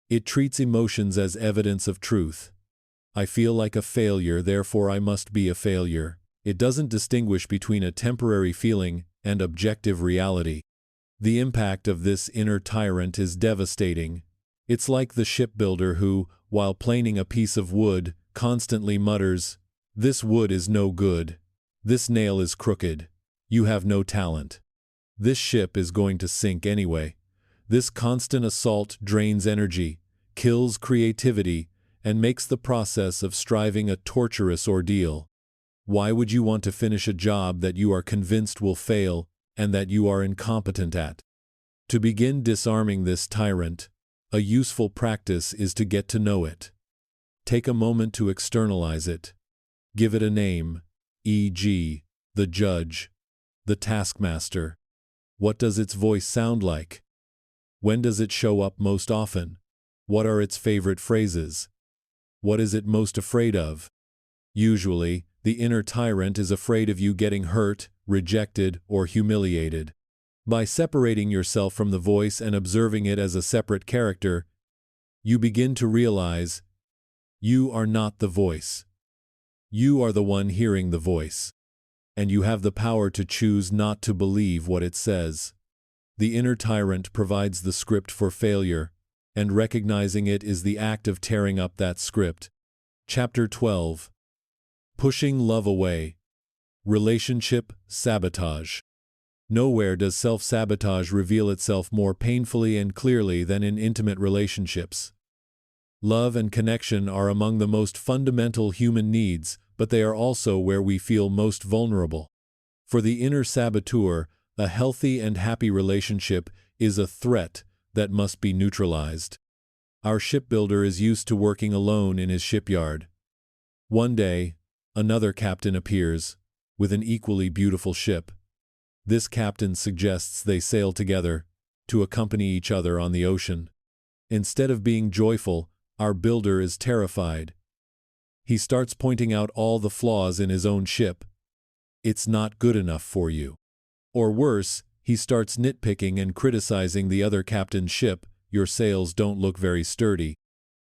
It treats emotions as evidence of truth. I feel like a failure, therefore I must be a failure. It doesn't distinguish between a temporary feeling and objective reality. The impact of this inner tyrant is devastating. It's like the shipbuilder who, while planing a piece of wood, constantly mutters, "This wood is no good. This nail is crooked. You have no talent. This ship is going to sink anyway." This constant assault drains energy, kills creativity, and makes the process of striving a torturous ordeal. Why would you want to finish a job that you are convinced will fail and that you are incompetent at? To begin disarming this tyrant, a useful practice is to get to know it. Take a moment to externalize it. Give it a name, e.g., the judge, the taskmaster. What does its voice sound like? When does it show up most often? What are its favorite phrases? What is it most afraid of? Usually, the inner tyrant is afraid of you getting hurt, rejected, or humiliated. By separating yourself from the voice and observing it as a separate character, you begin to realize you are not the voice. You are the one hearing the voice. And you have the power to choose not to believe what it says. The inner tyrant provides the script for failure, and recognizing it is the act of tearing up that script. Chapter 12. Pushing Love Away. Relationship Sabotage. Nowhere does self-sabotage reveal itself more painfully and clearly than in intimate relationships. Love and connection are among the most fundamental human needs, but they are also where we feel most vulnerable. For the inner saboteur, a healthy and happy relationship is a threat that must be neutralized. Our shipbuilder is used to working alone in his shipyard. One day, another captain appears, with an equally beautiful ship. This captain suggests they sail together, to accompany each other on the ocean. Instead of being joyful, our builder is terrified. He starts pointing out all the flaws in his own ship. It's not good enough for you. Or worse, he starts nitpicking and criticizing the other captain's ship. Your sails don't look very sturdy.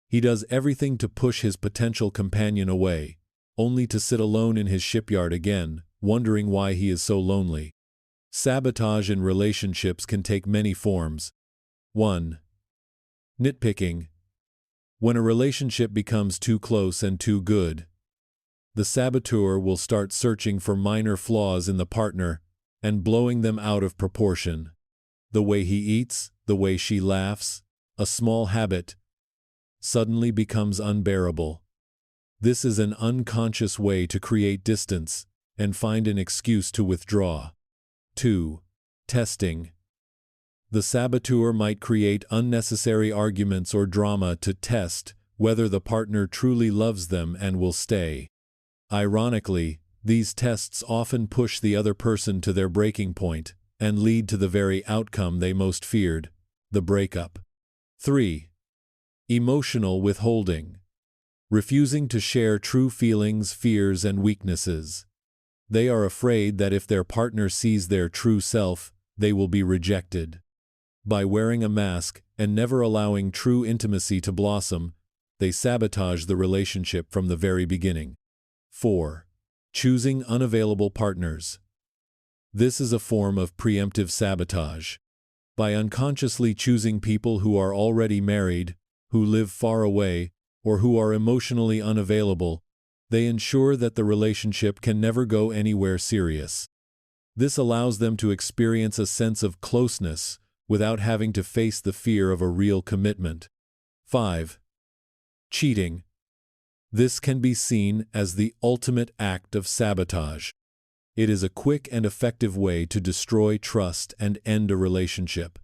He does everything to push his potential companion away, only to sit alone in his shipyard again, wondering why he is so lonely. Sabotage in relationships can take many forms. 1. Nitpicking. When a relationship becomes too close and too good, the saboteur will start searching for minor flaws in the partner and blowing them out of proportion. The way he eats, the way she laughs, a small habit, suddenly becomes unbearable. This is an unconscious way to create distance and find an excuse to withdraw. 2. Testing. The saboteur might create unnecessary arguments or drama to test whether the partner truly loves them and will stay. Ironically, these tests often push the other person to their breaking point and lead to the very outcome they most feared, the breakup. 3. Emotional withholding. Refusing to share true feelings, fears, and weaknesses. They are afraid that if their partner sees their true self, they will be rejected. By wearing a mask and never allowing true intimacy to blossom, they sabotage the relationship from the very beginning. 4. Choosing unavailable partners. This is a form of preemptive sabotage. By unconsciously choosing people who are already married, who live far away, or who are emotionally unavailable, they ensure that the relationship can never go anywhere serious. This allows them to experience a sense of closeness without having to face the fear of a real commitment. 5. Cheating. This can be seen as the ultimate act of sabotage. It is a quick and effective way to destroy trust and end a relationship,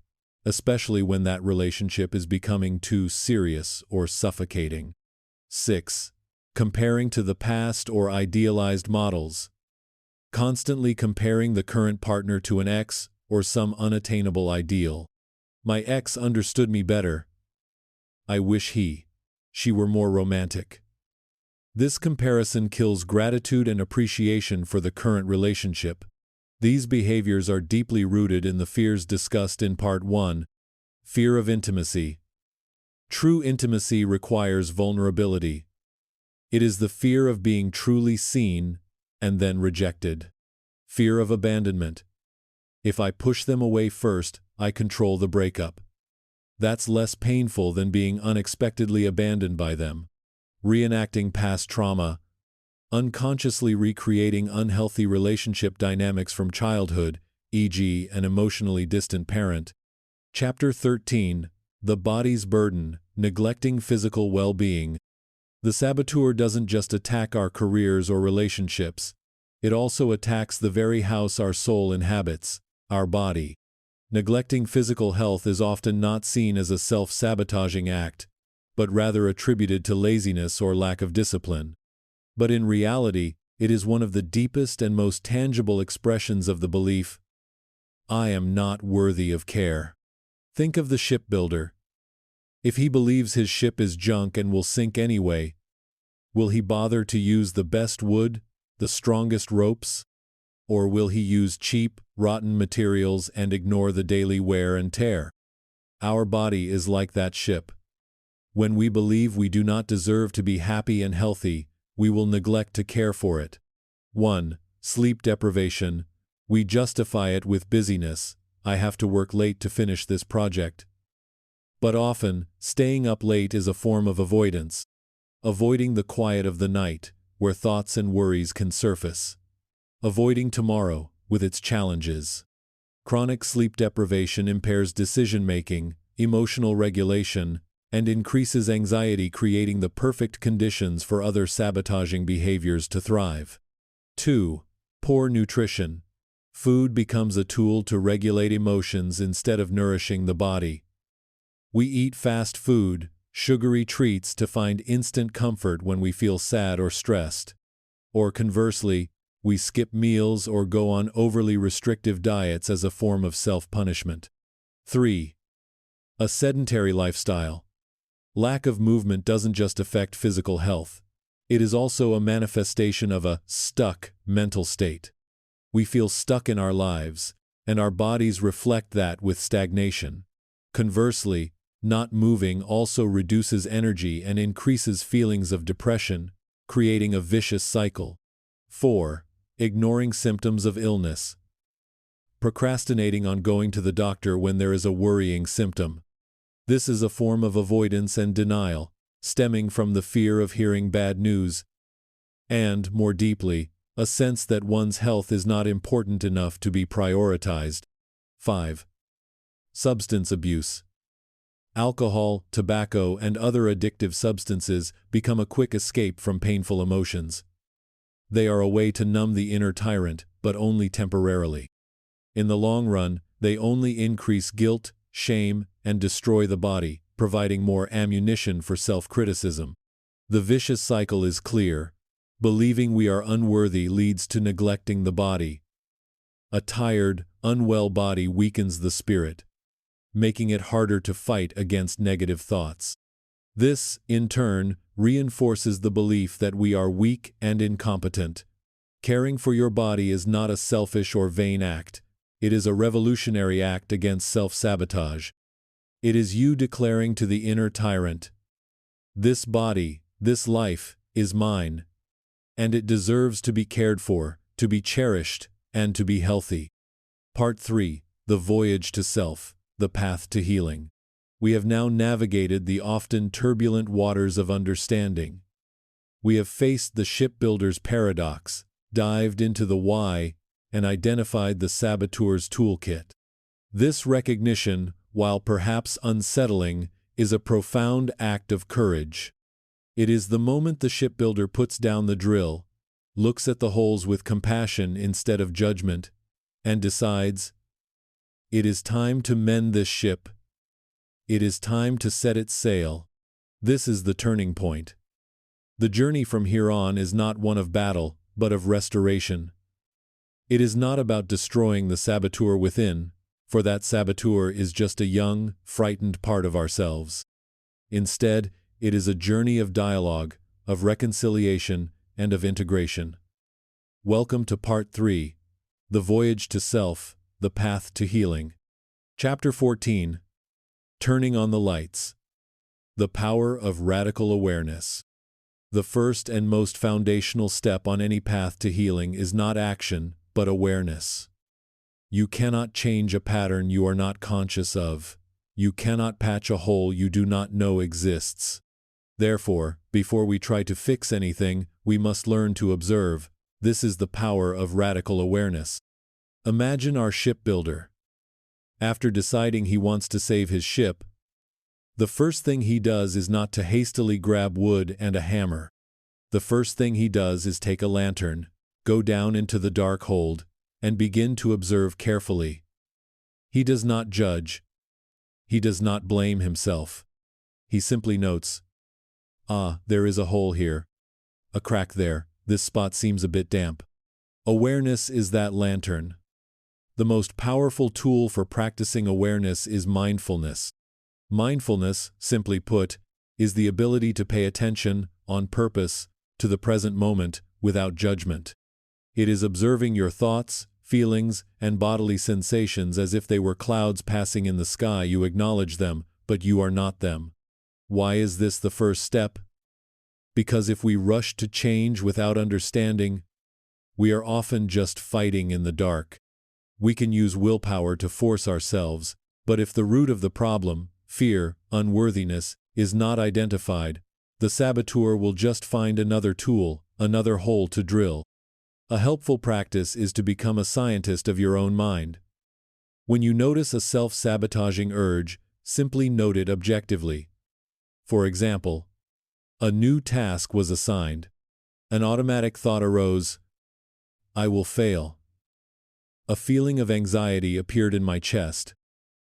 especially when that relationship is becoming too serious or suffocating. 6. Comparing to the past or idealized models. Constantly comparing the current partner to an ex or some unattainable ideal. My ex understood me better. I wish she were more romantic. This comparison kills gratitude and appreciation for the current relationship. These behaviors are deeply rooted in the fears discussed in Part 1. Fear of intimacy. True intimacy requires vulnerability. It is the fear of being truly seen and then rejected. Fear of abandonment. If I push them away first, I control the breakup. That's less painful than being unexpectedly abandoned by them. Reenacting past trauma, unconsciously recreating unhealthy relationship dynamics from childhood, e.g., an emotionally distant parent. Chapter 13, The Body's Burden, Neglecting Physical Well-Being. The saboteur doesn't just attack our careers or relationships. It also attacks the very house our soul inhabits, our body. Neglecting physical health is often not seen as a self-sabotaging act, but rather attributed to laziness or lack of discipline. But in reality, it is one of the deepest and most tangible expressions of the belief, I am not worthy of care. Think of the shipbuilder. If he believes his ship is junk and will sink anyway, will he bother to use the best wood, the strongest ropes? Or will he use cheap, rotten materials and ignore the daily wear and tear? Our body is like that ship. When we believe we do not deserve to be happy and healthy, we will neglect to care for it. 1. Sleep deprivation. We justify it with busyness. I have to work late to finish this project. But often, staying up late is a form of avoidance. Avoiding the quiet of the night, where thoughts and worries can surface. Avoiding tomorrow, with its challenges. Chronic sleep deprivation impairs decision-making, emotional regulation, and increases anxiety, creating the perfect conditions for other sabotaging behaviors to thrive. 2. Poor nutrition. Food becomes a tool to regulate emotions instead of nourishing the body. We eat fast food, sugary treats to find instant comfort when we feel sad or stressed. Or conversely, we skip meals or go on overly restrictive diets as a form of self-punishment. 3. A sedentary lifestyle. Lack of movement doesn't just affect physical health. It is also a manifestation of a stuck mental state. We feel stuck in our lives, and our bodies reflect that with stagnation. Conversely, not moving also reduces energy and increases feelings of depression, creating a vicious cycle. 4. Ignoring symptoms of illness. Procrastinating on going to the doctor when there is a worrying symptom. This is a form of avoidance and denial, stemming from the fear of hearing bad news, and, more deeply, a sense that one's health is not important enough to be prioritized. 5. Substance abuse. Alcohol, tobacco, and other addictive substances become a quick escape from painful emotions. They are a way to numb the inner tyrant, but only temporarily. In the long run, they only increase guilt, shame, and destroy the body, providing more ammunition for self-criticism. The vicious cycle is clear. Believing we are unworthy leads to neglecting the body. A tired, unwell body weakens the spirit, making it harder to fight against negative thoughts. This, in turn, reinforces the belief that we are weak and incompetent. Caring for your body is not a selfish or vain act. It is a revolutionary act against self-sabotage. It is you declaring to the inner tyrant, this body, this life, is mine, and it deserves to be cared for, to be cherished, and to be healthy. Part 3. The Voyage to Self, the Path to Healing. We have now navigated the often turbulent waters of understanding. We have faced the shipbuilder's paradox, dived into the why, and identified the saboteur's toolkit. This recognition, while perhaps unsettling, is a profound act of courage. It is the moment the shipbuilder puts down the drill, looks at the holes with compassion instead of judgment, and decides, it is time to mend this ship. It is time to set its sail. This is the turning point. The journey from here on is not one of battle, but of restoration. It is not about destroying the saboteur within, for that saboteur is just a young, frightened part of ourselves. Instead, it is a journey of dialogue, of reconciliation, and of integration. Welcome to Part 3, The Voyage to Self, the Path to Healing. Chapter 14, Turning on the Lights. The Power of Radical Awareness. The first and most foundational step on any path to healing is not action, but awareness. You cannot change a pattern you are not conscious of. You cannot patch a hole you do not know exists. Therefore, before we try to fix anything, we must learn to observe. This is the power of radical awareness. Imagine our shipbuilder. After deciding he wants to save his ship, the first thing he does is not to hastily grab wood and a hammer. The first thing he does is take a lantern, go down into the dark hold, and begin to observe carefully. He does not judge. He does not blame himself. He simply notes, there is a hole here. A crack there. This spot seems a bit damp. Awareness is that lantern. The most powerful tool for practicing awareness is mindfulness. Mindfulness, simply put, is the ability to pay attention, on purpose, to the present moment, without judgment. It is observing your thoughts, feelings, and bodily sensations as if they were clouds passing in the sky. You acknowledge them, but you are not them. Why is this the first step? Because if we rush to change without understanding, we are often just fighting in the dark. We can use willpower to force ourselves, but if the root of the problem, fear, unworthiness, is not identified, the saboteur will just find another tool, another hole to drill. A helpful practice is to become a scientist of your own mind. When you notice a self-sabotaging urge, simply note it objectively. For example, a new task was assigned. An automatic thought arose, I will fail. A feeling of anxiety appeared in my chest.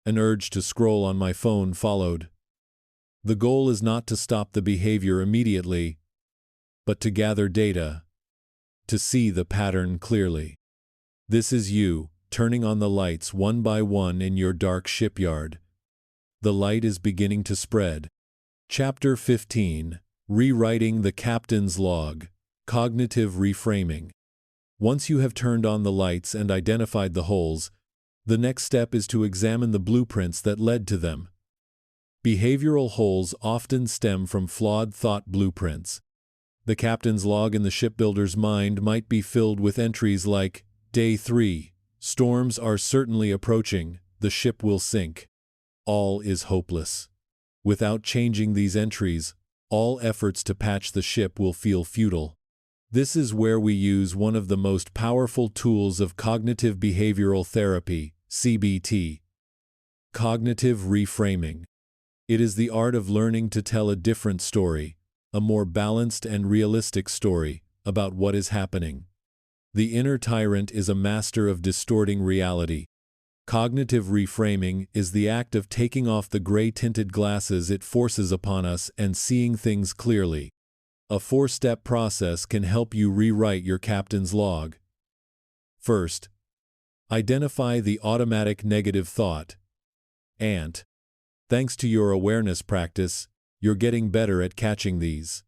An urge to scroll on my phone followed. The goal is not to stop the behavior immediately, but to gather data, to see the pattern clearly. This is you, turning on the lights one by one in your dark shipyard. The light is beginning to spread. Chapter 15. Rewriting the Captain's Log. Cognitive Reframing. Once you have turned on the lights and identified the holes, the next step is to examine the blueprints that led to them. Behavioral holes often stem from flawed thought blueprints. The captain's log in the shipbuilder's mind might be filled with entries like, Day 3, storms are certainly approaching, the ship will sink. All is hopeless. Without changing these entries, all efforts to patch the ship will feel futile. This is where we use one of the most powerful tools of cognitive behavioral therapy, CBT. Cognitive reframing. It is the art of learning to tell a different story, a more balanced and realistic story, about what is happening. The inner tyrant is a master of distorting reality. Cognitive reframing is the act of taking off the gray-tinted glasses it forces upon us and seeing things clearly. A 4-step process can help you rewrite your captain's log. First, identify the automatic negative thought. And, thanks to your awareness practice, you're getting better at catching these.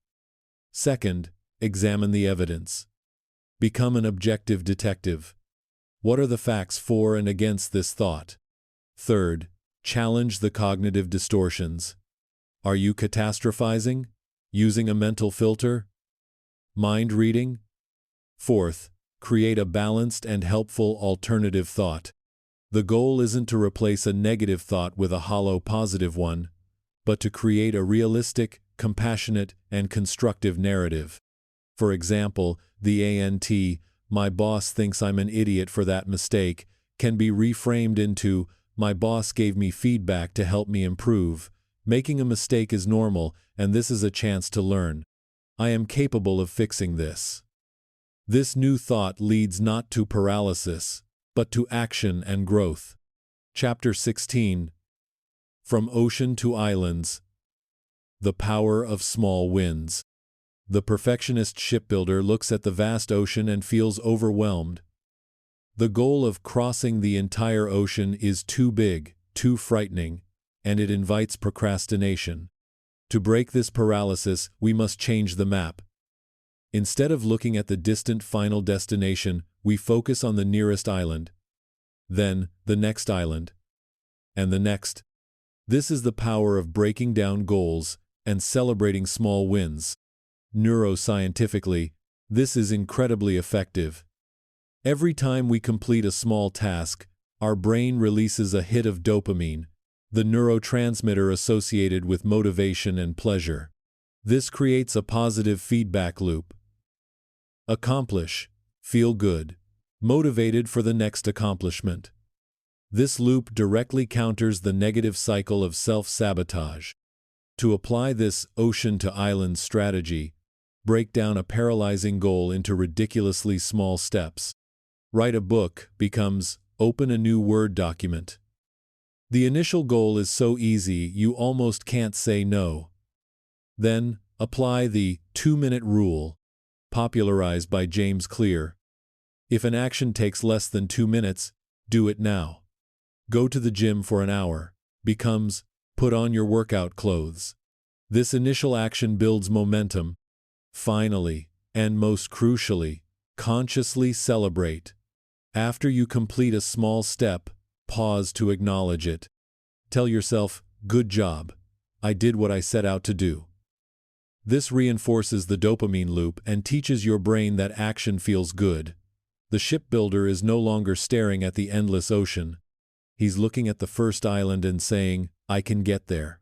Second, examine the evidence. Become an objective detective. What are the facts for and against this thought? Third, challenge the cognitive distortions. Are you catastrophizing? Using a mental filter? Mind reading? Fourth, create a balanced and helpful alternative thought. The goal isn't to replace a negative thought with a hollow positive one, but to create a realistic, compassionate, and constructive narrative. For example, the my boss thinks I'm an idiot for that mistake, can be reframed into, my boss gave me feedback to help me improve. Making a mistake is normal, and this is a chance to learn. I am capable of fixing this. This new thought leads not to paralysis, but to action and growth. Chapter 16. From Ocean to Islands. The Power of Small Wins. The perfectionist shipbuilder looks at the vast ocean and feels overwhelmed. The goal of crossing the entire ocean is too big, too frightening, and it invites procrastination. To break this paralysis, we must change the map. Instead of looking at the distant final destination, we focus on the nearest island. Then, the next island. And the next. This is the power of breaking down goals and celebrating small wins. Neuroscientifically, this is incredibly effective. Every time we complete a small task, our brain releases a hit of dopamine, the neurotransmitter associated with motivation and pleasure. This creates a positive feedback loop. Accomplish, feel good, motivated for the next accomplishment. This loop directly counters the negative cycle of self-sabotage. To apply this ocean-to-island strategy, break down a paralyzing goal into ridiculously small steps. Write a book becomes open a new Word document. The initial goal is so easy you almost can't say no. Then, apply the 2-minute rule, popularized by James Clear. If an action takes less than 2 minutes, do it now. Go to the gym for an hour becomes put on your workout clothes. This initial action builds momentum. Finally, and most crucially, consciously celebrate. After you complete a small step, pause to acknowledge it. Tell yourself, "Good job. I did what I set out to do." This reinforces the dopamine loop and teaches your brain that action feels good. The shipbuilder is no longer staring at the endless ocean. He's looking at the first island and saying, "I can get there."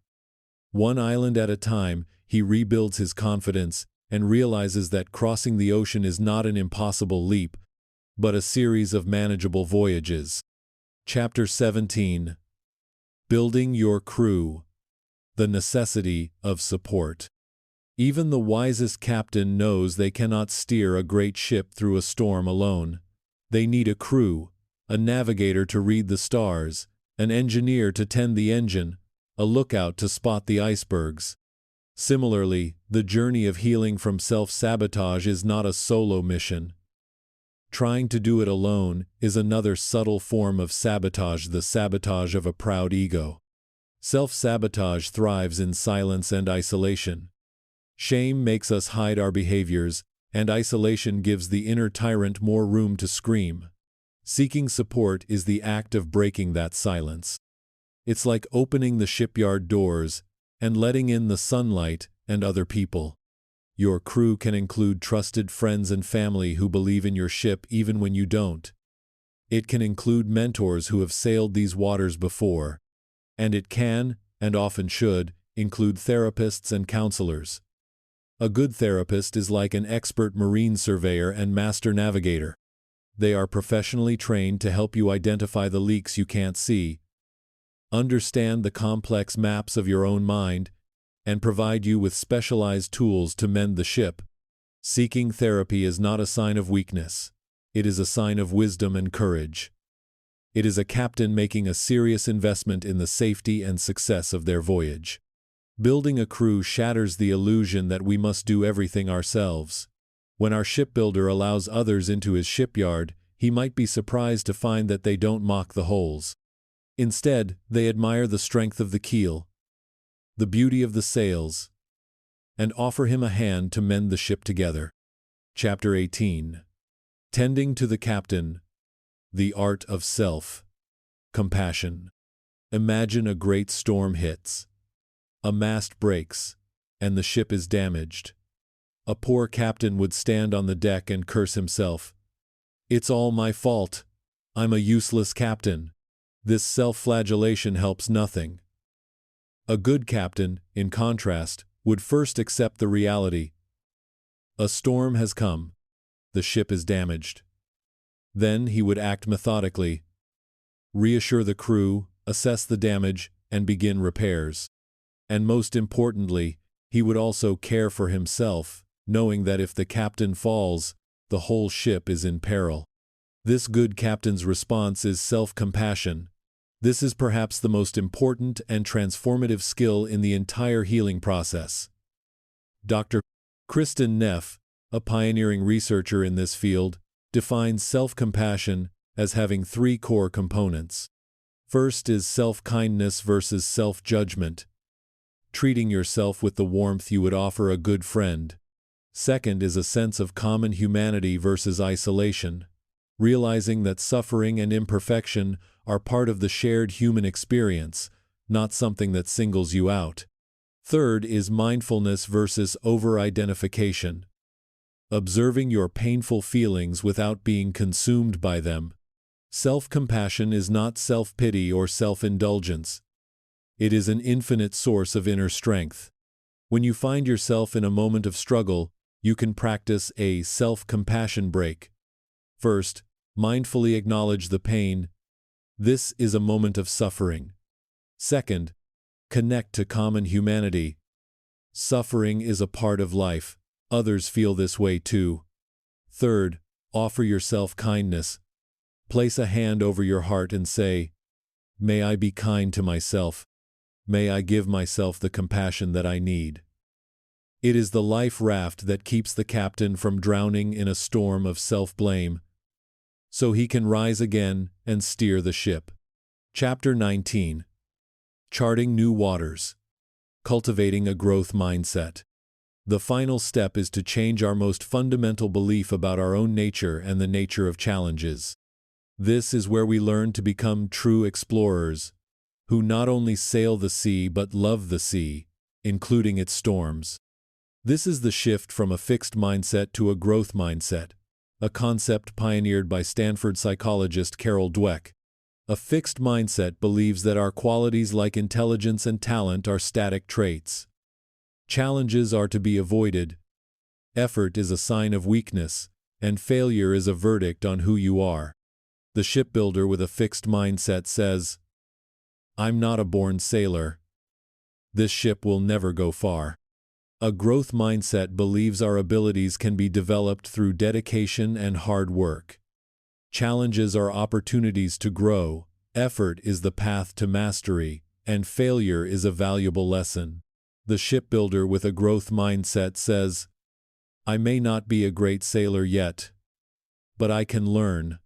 One island at a time, he rebuilds his confidence and realizes that crossing the ocean is not an impossible leap, but a series of manageable voyages. Chapter 17. Building Your Crew. The Necessity of Support. Even the wisest captain knows they cannot steer a great ship through a storm alone. They need a crew, a navigator to read the stars, an engineer to tend the engine, a lookout to spot the icebergs. Similarly, the journey of healing from self-sabotage is not a solo mission. Trying to do it alone is another subtle form of sabotage, the sabotage of a proud ego. Self-sabotage thrives in silence and isolation. Shame makes us hide our behaviors, and isolation gives the inner tyrant more room to scream. Seeking support is the act of breaking that silence. It's like opening the shipyard doors and letting in the sunlight and other people. Your crew can include trusted friends and family who believe in your ship even when you don't. It can include mentors who have sailed these waters before. And it can, and often should, include therapists and counselors. A good therapist is like an expert marine surveyor and master navigator. They are professionally trained to help you identify the leaks you can't see, understand the complex maps of your own mind, and provide you with specialized tools to mend the ship. Seeking therapy is not a sign of weakness. It is a sign of wisdom and courage. It is a captain making a serious investment in the safety and success of their voyage. Building a crew shatters the illusion that we must do everything ourselves. When our shipbuilder allows others into his shipyard, he might be surprised to find that they don't mock the holes. Instead, they admire the strength of the keel, the beauty of the sails, and offer him a hand to mend the ship together. Chapter 18. Tending to the Captain. The Art of Self-Compassion. Imagine a great storm hits. A mast breaks, and the ship is damaged. A poor captain would stand on the deck and curse himself. "It's all my fault. I'm a useless captain." This self-flagellation helps nothing. A good captain, in contrast, would first accept the reality. A storm has come. The ship is damaged. Then he would act methodically, reassure the crew, assess the damage, and begin repairs. And most importantly, he would also care for himself, knowing that if the captain falls, the whole ship is in peril. This good captain's response is self-compassion. This is perhaps the most important and transformative skill in the entire healing process. Dr. Kristin Neff, a pioneering researcher in this field, defines self-compassion as having 3 core components. First is self-kindness versus self-judgment, treating yourself with the warmth you would offer a good friend. Second is a sense of common humanity versus isolation, realizing that suffering and imperfection are part of the shared human experience, not something that singles you out. Third is mindfulness versus over-identification, observing your painful feelings without being consumed by them. Self-compassion is not self-pity or self-indulgence. It is an infinite source of inner strength. When you find yourself in a moment of struggle, you can practice a self-compassion break. First, mindfully acknowledge the pain. This is a moment of suffering. Second, connect to common humanity. Suffering is a part of life. Others feel this way too. Third, offer yourself kindness. Place a hand over your heart and say, "May I be kind to myself. May I give myself the compassion that I need." It is the life raft that keeps the captain from drowning in a storm of self-blame, so he can rise again and steer the ship. Chapter 19. Charting New Waters. Cultivating a Growth Mindset. The final step is to change our most fundamental belief about our own nature and the nature of challenges. This is where we learn to become true explorers, who not only sail the sea but love the sea, including its storms. This is the shift from a fixed mindset to a growth mindset, a concept pioneered by Stanford psychologist Carol Dweck. A fixed mindset believes that our qualities like intelligence and talent are static traits. Challenges are to be avoided. Effort is a sign of weakness, and failure is a verdict on who you are. The shipbuilder with a fixed mindset says, "I'm not a born sailor. This ship will never go far." A growth mindset believes our abilities can be developed through dedication and hard work. Challenges are opportunities to grow, effort is the path to mastery, and failure is a valuable lesson. The shipbuilder with a growth mindset says, "I may not be a great sailor yet, but I can learn.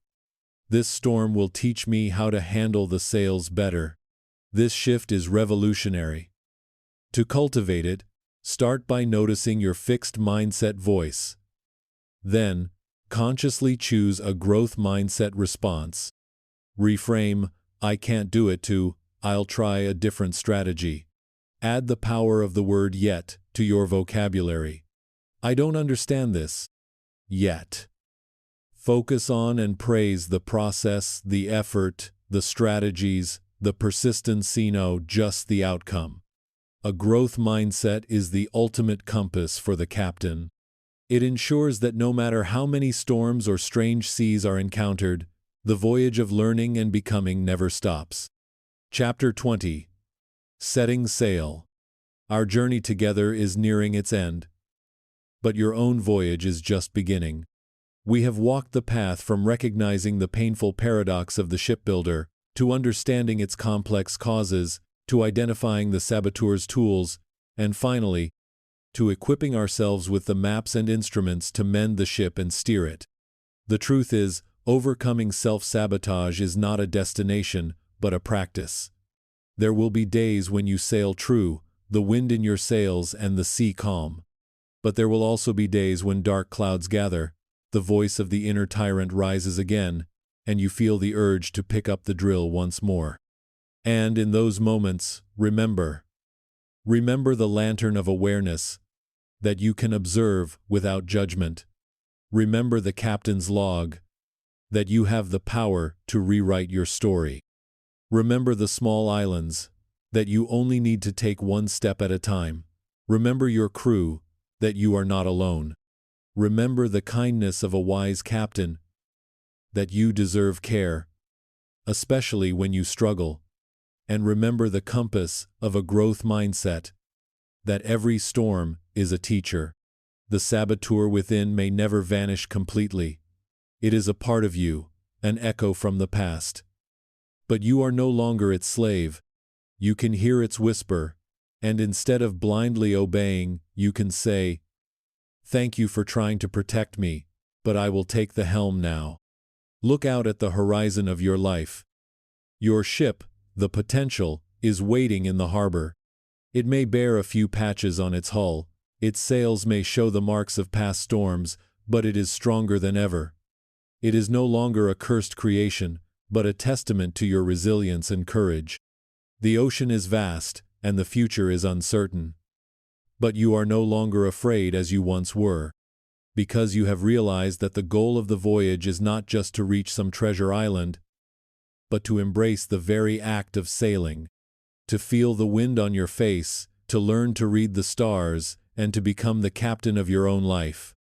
This storm will teach me how to handle the sails better." This shift is revolutionary. To cultivate it, start by noticing your fixed mindset voice. Then, consciously choose a growth mindset response. Reframe, "I can't do it" to, "I'll try a different strategy." Add the power of the word "yet" to your vocabulary. "I don't understand this yet." Focus on and praise the process, the effort, the strategies, the persistence, just the outcome. A growth mindset is the ultimate compass for the captain. It ensures that no matter how many storms or strange seas are encountered, the voyage of learning and becoming never stops. Chapter 20. Setting Sail. Our journey together is nearing its end, but your own voyage is just beginning. We have walked the path from recognizing the painful paradox of the shipbuilder, to understanding its complex causes, to identifying the saboteur's tools, and finally, to equipping ourselves with the maps and instruments to mend the ship and steer it. The truth is, overcoming self-sabotage is not a destination, but a practice. There will be days when you sail true, the wind in your sails and the sea calm. But there will also be days when dark clouds gather, the voice of the inner tyrant rises again, and you feel the urge to pick up the drill once more. And in those moments, remember the lantern of awareness, that you can observe without judgment. Remember the captain's log, that you have the power to rewrite your story. Remember the small islands, that you only need to take one step at a time. Remember your crew, that you are not alone. Remember the kindness of a wise captain, that you deserve care, especially when you struggle. And remember the compass of a growth mindset, that every storm is a teacher. The saboteur within may never vanish completely. It is a part of you, an echo from the past. But you are no longer its slave. You can hear its whisper, and instead of blindly obeying, you can say, "Thank you for trying to protect me, but I will take the helm now." Look out at the horizon of your life. Your ship, the potential, is waiting in the harbor. It may bear a few patches on its hull, its sails may show the marks of past storms, but it is stronger than ever. It is no longer a cursed creation, but a testament to your resilience and courage. The ocean is vast, and the future is uncertain. But you are no longer afraid as you once were, because you have realized that the goal of the voyage is not just to reach some treasure island, but to embrace the very act of sailing, to feel the wind on your face, to learn to read the stars, and to become the captain of your own life.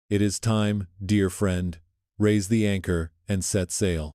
It is time, dear friend, raise the anchor and set sail.